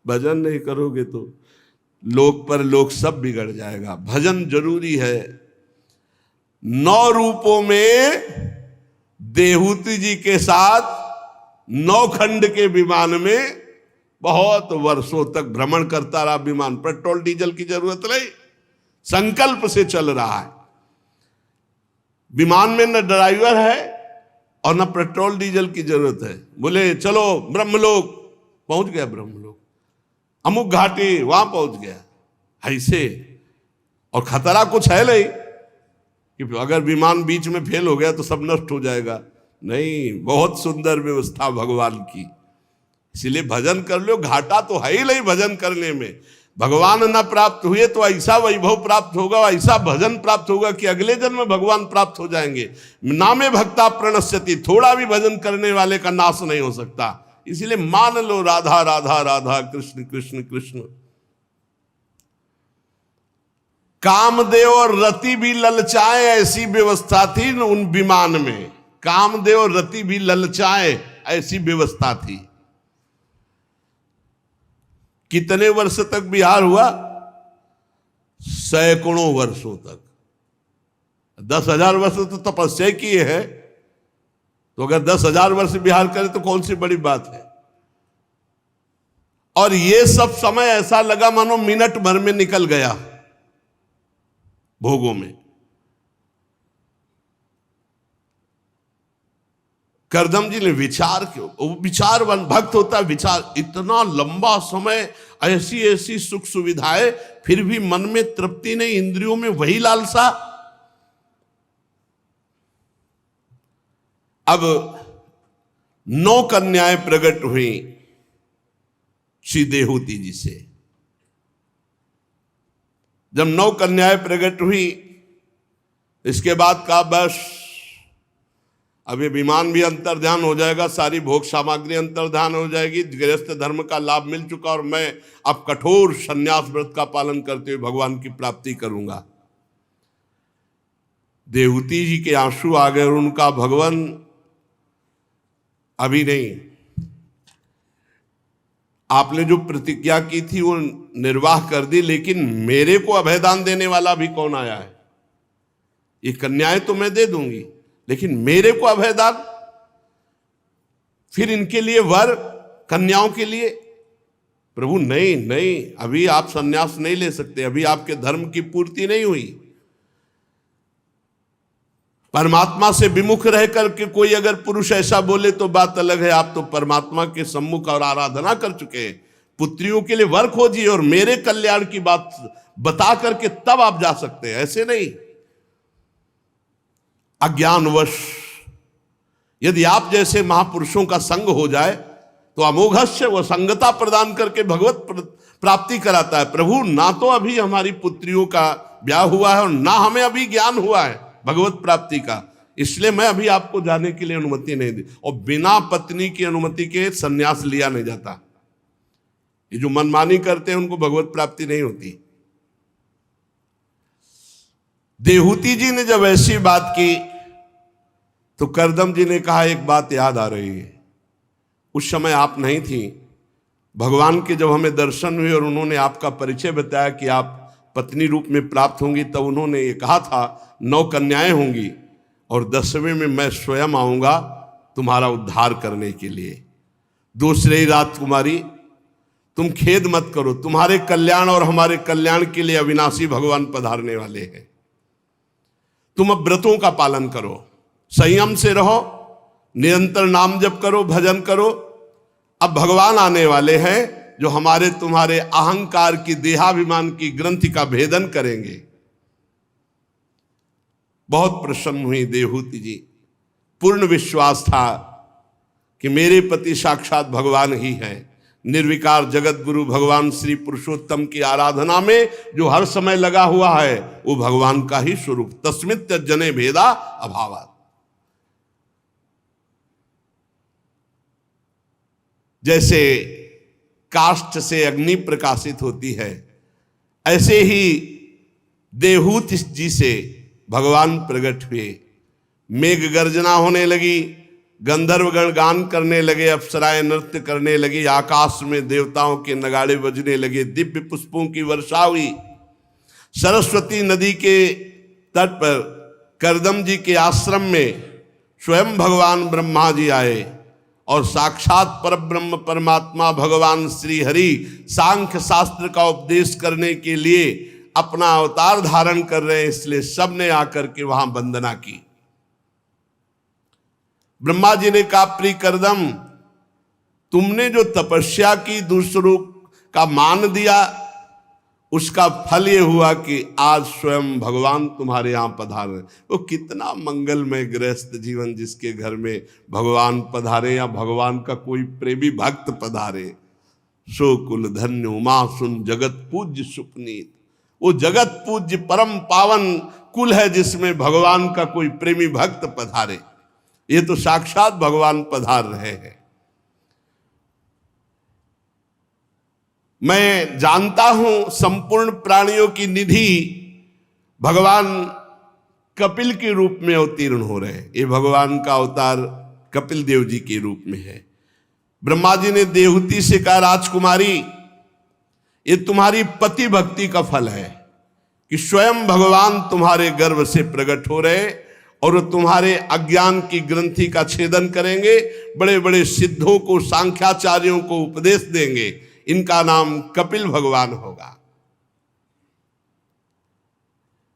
भजन नहीं करोगे तो लोक पर लोक सब बिगड़ जाएगा। भजन जरूरी है। 9 रूपों में देहूती जी के साथ नौखंड के विमान में बहुत वर्षों तक भ्रमण करता रहा विमान। पेट्रोल डीजल की जरूरत नहीं, संकल्प से चल रहा है। विमान में न ड्राइवर है और न पेट्रोल डीजल की जरूरत है। बोले चलो ब्रह्मलोक, पहुंच गया ब्रह्मलोक, अमुक घाटी, वहां पहुंच गया। ऐसे, और खतरा कुछ है नहीं कि अगर विमान बीच में फेल हो गया तो सब नष्ट हो जाएगा। नहीं, बहुत सुंदर व्यवस्था भगवान की। इसलिए भजन कर लो। घाटा तो है ही नहीं भजन करने में। भगवान न प्राप्त हुए तो ऐसा वैभव प्राप्त होगा, ऐसा भजन प्राप्त होगा कि अगले जन्म में भगवान प्राप्त हो जाएंगे। नामे भक्ता प्रणश्यति, थोड़ा भी भजन करने वाले का नाश नहीं हो सकता। इसलिए मान लो राधा राधा राधा, कृष्ण कृष्ण कृष्ण। कामदेव और रति भी ललचाए, ऐसी व्यवस्था थी उन विमान में। कामदेव और रति भी ललचाए, ऐसी व्यवस्था थी। कितने वर्ष तक विहार हुआ? सैकड़ों वर्षों तक। 10,000 वर्ष तो तपस्या किए हैं, तो अगर 10,000 वर्ष विहार करे तो कौन सी बड़ी बात है। और ये सब समय ऐसा लगा मानो मिनट भर में निकल गया भोगों में। करदम जी ने विचार क्यों, वो विचारवान भक्त होता है। विचार, इतना लंबा समय, ऐसी ऐसी सुख सुविधाएं, फिर भी मन में तृप्ति नहीं, इंद्रियों में वही लालसा। अब 9 कन्याएं प्रकट हुई श्री देहूति जी से। जब 9 कन्याएं प्रकट हुई, इसके बाद कहा बस अब ये विमान भी अंतर्ध्यान हो जाएगा, सारी भोग सामग्री अंतर्ध्यान हो जाएगी, गृहस्थ धर्म का लाभ मिल चुका और मैं अब कठोर संन्यास व्रत का पालन करते हुए भगवान की प्राप्ति करूंगा। देहूति जी के आंसू आ गए और उनका भगवान अभी नहीं, आपने जो प्रतिज्ञा की थी वो निर्वाह कर दी, लेकिन मेरे को अभयदान देने वाला भी कौन आया है? ये कन्याएं तो मैं दे दूंगी, लेकिन मेरे को अभयदान, फिर इनके लिए वर, कन्याओं के लिए। प्रभु नहीं नहीं, अभी आप संन्यास नहीं ले सकते, अभी आपके धर्म की पूर्ति नहीं हुई। परमात्मा से विमुख रह करके कोई अगर पुरुष ऐसा बोले तो बात अलग है, आप तो परमात्मा के सम्मुख और आराधना कर चुके हैं। पुत्रियों के लिए वर खोजिए और मेरे कल्याण की बात बता करके तब आप जा सकते हैं, ऐसे नहीं। अज्ञानवश यदि आप जैसे महापुरुषों का संग हो जाए तो अमोघस्य वो संगता प्रदान करके भगवत प्राप्ति कराता है। प्रभु ना तो अभी हमारी पुत्रियों का ब्याह हुआ है और ना हमें अभी ज्ञान हुआ है भगवत प्राप्ति का, इसलिए मैं अभी आपको जाने के लिए अनुमति नहीं दी। और बिना पत्नी की अनुमति के संन्यास लिया नहीं जाता। ये जो मनमानी करते हैं उनको भगवत प्राप्ति नहीं होती। देहूति जी ने जब ऐसी बात की तो करदम जी ने कहा एक बात याद आ रही है, उस समय आप नहीं थी, भगवान के जब हमें दर्शन हुए और उन्होंने आपका परिचय बताया कि आप पत्नी रूप में प्राप्त होंगी, तब उन्होंने ये कहा था 9 कन्याएं होंगी और 10वें में मैं स्वयं आऊंगा तुम्हारा उद्धार करने के लिए। दूसरे राजकुमारी तुम खेद मत करो, तुम्हारे कल्याण और हमारे कल्याण के लिए अविनाशी भगवान पधारने वाले हैं। तुम अब व्रतों का पालन करो, संयम से रहो, निरंतर नाम जप करो, भजन करो। अब भगवान आने वाले हैं जो हमारे तुम्हारे अहंकार की, देहाभिमान की ग्रंथि का भेदन करेंगे। बहुत प्रसन्न हुई देहूति जी, पूर्ण विश्वास था कि मेरे पति साक्षात भगवान ही हैं। निर्विकार जगत गुरु भगवान श्री पुरुषोत्तम की आराधना में जो हर समय लगा हुआ है वो भगवान का ही स्वरूप। तस्मित् जने भेदा अभावात्। जैसे काष्ठ से अग्नि प्रकाशित होती है, ऐसे ही देहूति जी से भगवान प्रकट हुए। मेघ गर्जना होने लगी, गंधर्वगण गान करने लगे, अप्सराएं नृत्य करने लगी, आकाश में देवताओं के नगाड़े बजने लगे, दिव्य पुष्पों की वर्षा हुई। सरस्वती नदी के तट पर करदम जी के आश्रम में स्वयं भगवान ब्रह्मा जी आए और साक्षात परब्रह्म परमात्मा भगवान श्री हरि सांख्य शास्त्र का उपदेश करने के लिए अपना अवतार धारण कर रहे हैं, इसलिए सबने आकर के वहां वंदना की। ब्रह्मा जी ने कहा, प्रिय करदम, तुमने जो तपस्या की, दूसरों का मान दिया, उसका फल ये हुआ कि आज स्वयं भगवान तुम्हारे यहां पधारे। वो कितना मंगलमय गृहस्थ जीवन जिसके घर में भगवान पधारे या भगवान का कोई प्रेमी भक्त पधारे। सो कुल धन्य उमा सुन जगत पूज्य सुपनीत। वो जगत पूज्य परम पावन कुल है जिसमें भगवान का कोई प्रेमी भक्त पधारे। ये तो साक्षात भगवान पधार रहे हैं। मैं जानता हूं संपूर्ण प्राणियों की निधि भगवान कपिल के रूप में अवतीर्ण हो रहे हैं। ये भगवान का अवतार कपिल देव जी के रूप में है। ब्रह्मा जी ने देहूति से कहा, राजकुमारी, ये तुम्हारी पति भक्ति का फल है कि स्वयं भगवान तुम्हारे गर्भ से प्रकट हो रहे और तुम्हारे अज्ञान की ग्रंथि का छेदन करेंगे, बड़े बड़े सिद्धों को, सांख्याचार्यों को उपदेश देंगे। इनका नाम कपिल भगवान होगा।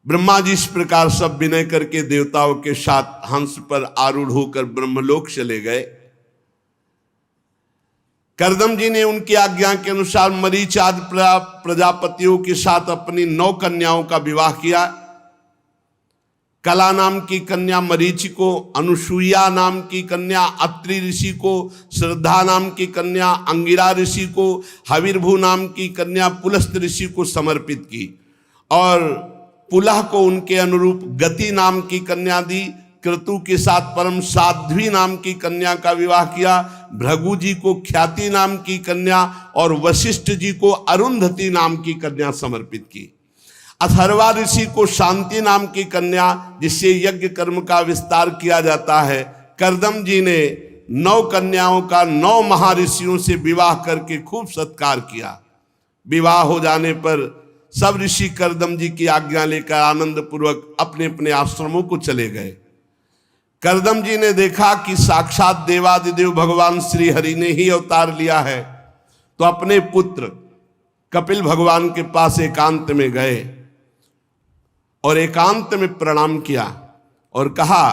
ब्रह्मा जी इस प्रकार सब विनय करके देवताओं के साथ हंस पर आरूढ़ होकर ब्रह्मलोक चले गए। करदम जी ने उनकी आज्ञा के अनुसार मरीच आदि प्रजापतियों के साथ अपनी 9 कन्याओं का विवाह किया। कला नाम की कन्या मरीचि को, अनुसुईया नाम की कन्या अत्रि ऋषि को, श्रद्धा नाम की कन्या अंगिरा ऋषि को, हविर्भू नाम की कन्या पुलस्त ऋषि को समर्पित की, और पुलह को उनके अनुरूप गति नाम की कन्या दी। क्रतु के साथ परम साध्वी नाम की कन्या का विवाह किया। भृगु जी को ख्याति नाम की कन्या और वशिष्ठ जी को अरुंधति नाम की कन्या समर्पित की। अथर्वा ऋषि को शांति नाम की कन्या, जिससे यज्ञ कर्म का विस्तार किया जाता है। कर्दम जी ने 9 कन्याओं का 9 महर्षियों से विवाह करके खूब सत्कार किया। विवाह हो जाने पर सब ऋषि कर्दम जी की आज्ञा लेकर आनंद पूर्वक अपने अपने आश्रमों को चले गए। कर्दम जी ने देखा कि साक्षात देवादिदेव भगवान श्री हरि ने ही अवतार लिया है, तो अपने पुत्र कपिल भगवान के पास एकांत में गए और एकांत में प्रणाम किया और कहा,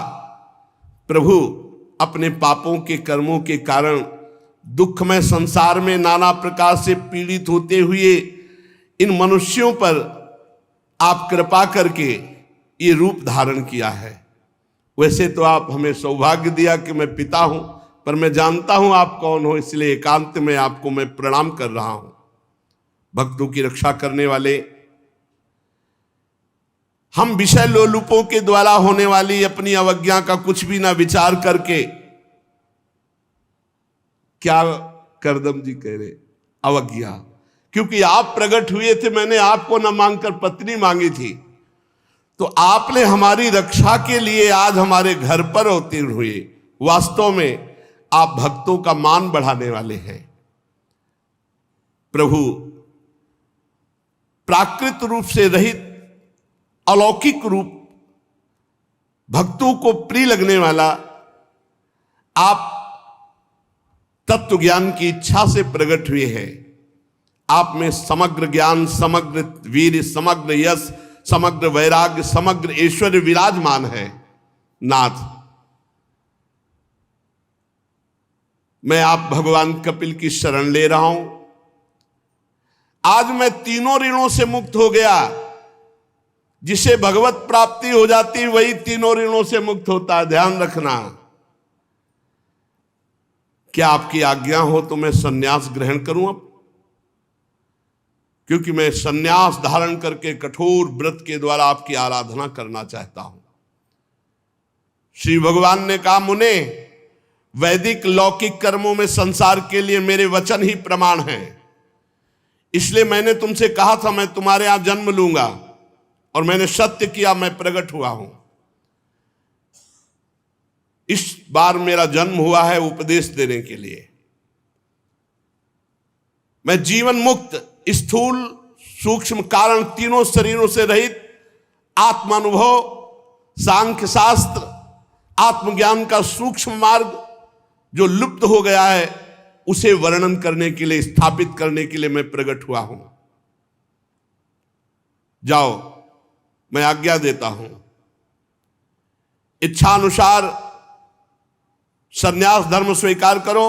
प्रभु, अपने पापों के कर्मों के कारण दुखमय संसार में नाना प्रकार से पीड़ित होते हुए इन मनुष्यों पर आप कृपा करके ये रूप धारण किया है। वैसे तो आप हमें सौभाग्य दिया कि मैं पिता हूं, पर मैं जानता हूं आप कौन हो, इसलिए एकांत में आपको मैं प्रणाम कर रहा हूं। भक्तों की रक्षा करने वाले, हम विषय लोलुपों के द्वारा होने वाली अपनी अवज्ञा का कुछ भी ना विचार करके, क्या कर्दम जी कह रहे, अवज्ञा, क्योंकि आप प्रकट हुए थे, मैंने आपको न मांगकर पत्नी मांगी थी, तो आपने हमारी रक्षा के लिए आज हमारे घर पर अवतीर्ण हुए। वास्तव में आप भक्तों का मान बढ़ाने वाले हैं। प्रभु, प्राकृत रूप से रहित अलौकिक रूप, भक्तों को प्रिय लगने वाला, आप तत्व ज्ञान की इच्छा से प्रकट हुए हैं। आप में समग्र ज्ञान, समग्र वीर, समग्र यश, समग्र वैराग्य, समग्र ऐश्वर्य विराजमान है। नाथ, मैं आप भगवान कपिल की शरण ले रहा हूं। आज मैं तीनों ऋणों से मुक्त हो गया। जिसे भगवत प्राप्ति हो जाती वही तीनों ऋणों से मुक्त होता है, ध्यान रखना। क्या आपकी आज्ञा हो तो मैं सन्यास ग्रहण करूं अब, क्योंकि मैं सन्यास धारण करके कठोर व्रत के द्वारा आपकी आराधना करना चाहता हूं। श्री भगवान ने कहा, मुने, वैदिक लौकिक कर्मों में संसार के लिए मेरे वचन ही प्रमाण हैं। इसलिए मैंने तुमसे कहा था मैं तुम्हारे यहां जन्म लूंगा, और मैंने सत्य किया, मैं प्रकट हुआ हूं। इस बार मेरा जन्म हुआ है उपदेश देने के लिए। मैं जीवन मुक्त, स्थूल सूक्ष्म कारण तीनों शरीरों से रहित आत्मानुभव, सांख्य शास्त्र, आत्मज्ञान का सूक्ष्म मार्ग जो लुप्त हो गया है, उसे वर्णन करने के लिए, स्थापित करने के लिए मैं प्रकट हुआ हूं। जाओ, मैं आज्ञा देता हूं। इच्छानुसार संन्यास धर्म स्वीकार करो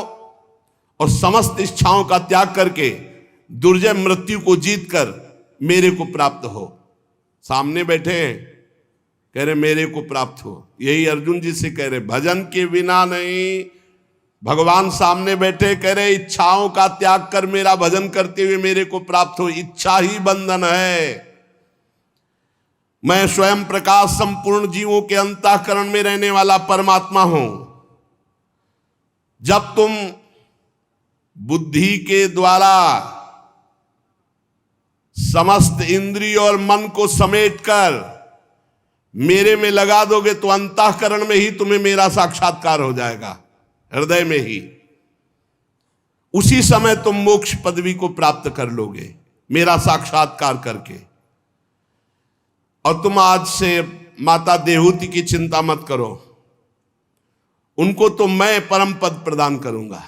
और समस्त इच्छाओं का त्याग करके दुर्जय मृत्यु को जीतकर मेरे को प्राप्त हो। सामने बैठे हैं, कह रहे मेरे को प्राप्त हो। यही अर्जुन जी से कह रहे, भजन के बिना नहीं। भगवान सामने बैठे कह रहे, इच्छाओं का त्याग कर मेरा भजन करते हुए मेरे को प्राप्त हो। इच्छा ही बंधन है। मैं स्वयं प्रकाश संपूर्ण जीवों के अंतःकरण में रहने वाला परमात्मा हूं। जब तुम बुद्धि के द्वारा समस्त इंद्रिय और मन को समेटकर मेरे में लगा दोगे तो अंतःकरण में ही तुम्हें मेरा साक्षात्कार हो जाएगा, हृदय में ही। उसी समय तुम मोक्ष पदवी को प्राप्त कर लोगे मेरा साक्षात्कार करके। और तुम आज से माता देहूति की चिंता मत करो, उनको तो मैं परम पद प्रदान करूंगा।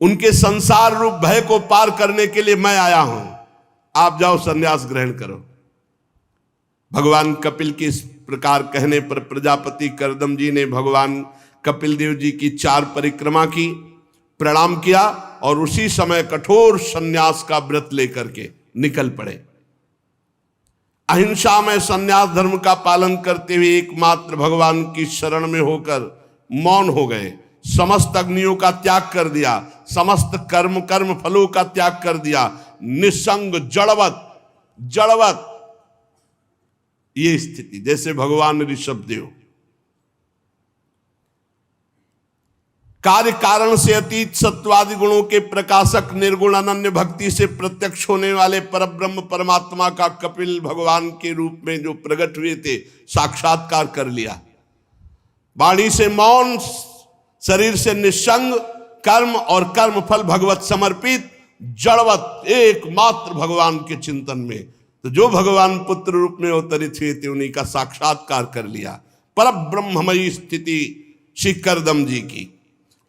उनके संसार रूप भय को पार करने के लिए मैं आया हूं। आप जाओ, संन्यास ग्रहण करो। भगवान कपिल के इस प्रकार कहने पर प्रजापति कर्दम जी ने भगवान कपिल देव जी की 4 परिक्रमा की, प्रणाम किया और उसी समय कठोर संन्यास का व्रत लेकर के निकल पड़े। अहिंसा में संन्यास धर्म का पालन करते हुए एकमात्र भगवान की शरण में होकर मौन हो गए, समस्त अग्नियों का त्याग कर दिया, समस्त कर्म फलों का त्याग कर दिया, निसंग जड़वत ये स्थिति, जैसे भगवान ऋषभदेव कार्य कारण से अतीत सत्वादि गुणों के प्रकाशक निर्गुण अनन्य भक्ति से प्रत्यक्ष होने वाले परब्रह्म परमात्मा का कपिल भगवान के रूप में जो प्रकट हुए थे, साक्षात्कार कर लिया। वाणी से मौन, शरीर से निसंग, कर्म और कर्म फल भगवत समर्पित, जड़वत एकमात्र भगवान के चिंतन में। तो जो भगवान पुत्र रूप में अवतरित हुए थे उन्हीं का साक्षात्कार कर लिया। परब्रह्ममयी स्थिति श्री करदम जी की,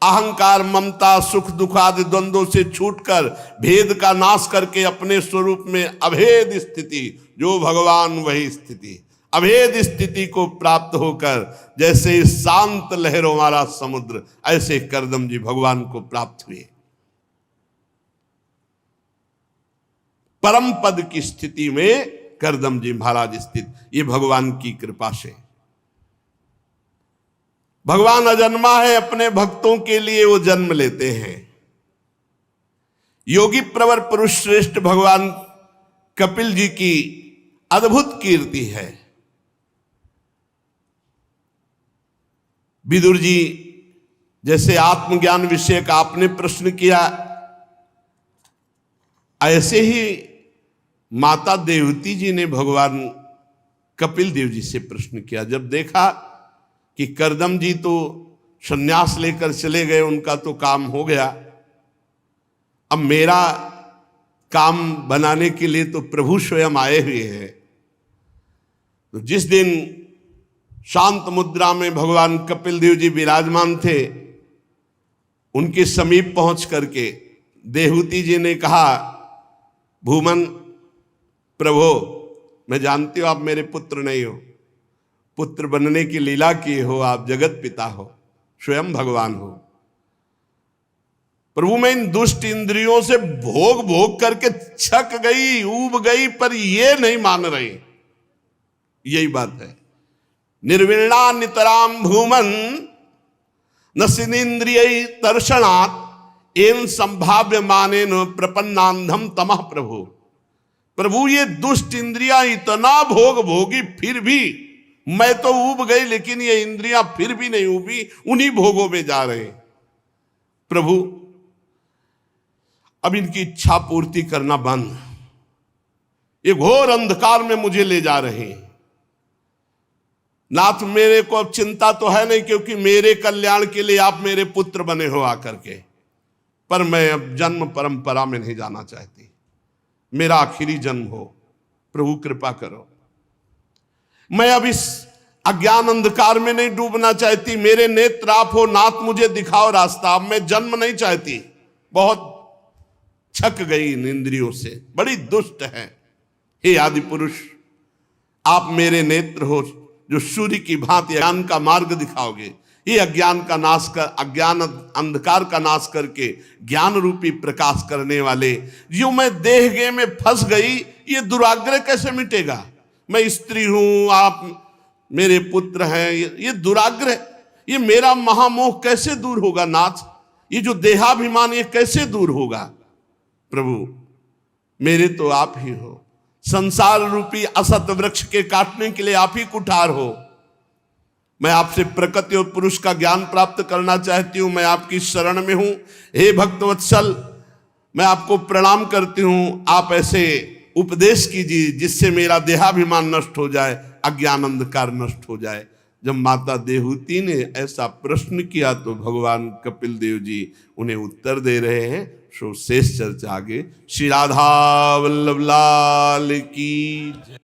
अहंकार ममता सुख दुख आदि द्वंद्वों से छूटकर भेद का नाश करके अपने स्वरूप में अभेद स्थिति, जो भगवान वही स्थिति, अभेद स्थिति को प्राप्त होकर जैसे शांत लहरों वाला समुद्र, ऐसे करदम जी भगवान को प्राप्त हुए। परम पद की स्थिति में करदम जी महाराज स्थित, ये भगवान की कृपा से। भगवान अजन्मा है, अपने भक्तों के लिए वो जन्म लेते हैं। योगी प्रवर पुरुष श्रेष्ठ भगवान कपिल जी की अद्भुत कीर्ति है। विदुर जी जैसे आत्मज्ञान विषय का आपने प्रश्न किया, ऐसे ही माता देवती जी ने भगवान कपिल देव जी से प्रश्न किया। जब देखा कि करदम जी तो संन्यास लेकर चले गए, उनका तो काम हो गया, अब मेरा काम बनाने के लिए तो प्रभु स्वयं आए हुए हैं। तो जिस दिन शांत मुद्रा में भगवान कपिल देव जी विराजमान थे, उनके समीप पहुंच करके देहूति जी ने कहा, भूमन प्रभो, मैं जानती हूं आप मेरे पुत्र नहीं हो, पुत्र बनने की लीला किए हो, आप जगत पिता हो, स्वयं भगवान हो। प्रभु मैं इन दुष्ट इंद्रियों से भोग भोग करके छक गई, ऊब गई, पर ये नहीं मान रहे। यही बात है। निर्विणा नितराम भूमन नसिनेन्द्रिय दर्शनात् एन संभाव्य माने न प्रपन्नांधम तमः प्रभु। प्रभु ये दुष्ट इंद्रियां इतना भोग भोगी, फिर भी मैं तो ऊब गई, लेकिन ये इंद्रियां फिर भी नहीं ऊबी, उन्हीं भोगों में जा रहे। प्रभु अब इनकी इच्छा पूर्ति करना बंद, ये घोर अंधकार में मुझे ले जा रहे हैं। नाथ मेरे को अब चिंता तो है नहीं, क्योंकि मेरे कल्याण के लिए आप मेरे पुत्र बने हो आकर के, पर मैं अब जन्म परंपरा में नहीं जाना चाहती, मेरा आखिरी जन्म हो, प्रभु कृपा करो। मैं अब इस अज्ञान अंधकार में नहीं डूबना चाहती, मेरे नेत्र आप हो, नाथ मुझे दिखाओ रास्ता, अब मैं जन्म नहीं चाहती, बहुत छक गई इन इंद्रियों से, बड़ी दुष्ट है। हे आदि पुरुष, आप मेरे नेत्र हो जो सूर्य की भांति ज्ञान का मार्ग दिखाओगे। ये अज्ञान का नाश कर, अज्ञान अंधकार का नाश करके ज्ञान रूपी प्रकाश करने वाले, जो मैं देह में फंस गई, ये दुराग्रह कैसे मिटेगा? मैं स्त्री हूं, आप मेरे पुत्र हैं, ये दुराग्रह, ये मेरा महामोह कैसे दूर होगा नाथ? ये जो देहाभिमान ये कैसे दूर होगा? प्रभु मेरे तो आप ही हो, संसार रूपी असत वृक्ष के काटने के लिए आप ही कुठार हो। मैं आपसे प्रकृति और पुरुष का ज्ञान प्राप्त करना चाहती हूं, मैं आपकी शरण में हूं। हे भक्तवत्सल, मैं आपको प्रणाम करती हूं, आप ऐसे उपदेश कीजिए जिससे मेरा देहाभिमान नष्ट हो जाए, अज्ञान अंधकार नष्ट हो जाए। जब माता देहूति ने ऐसा प्रश्न किया तो भगवान कपिल देव जी उन्हें उत्तर दे रहे हैं। सो शेष चर्चा आगे। श्री राधा वल्लभ लाल की।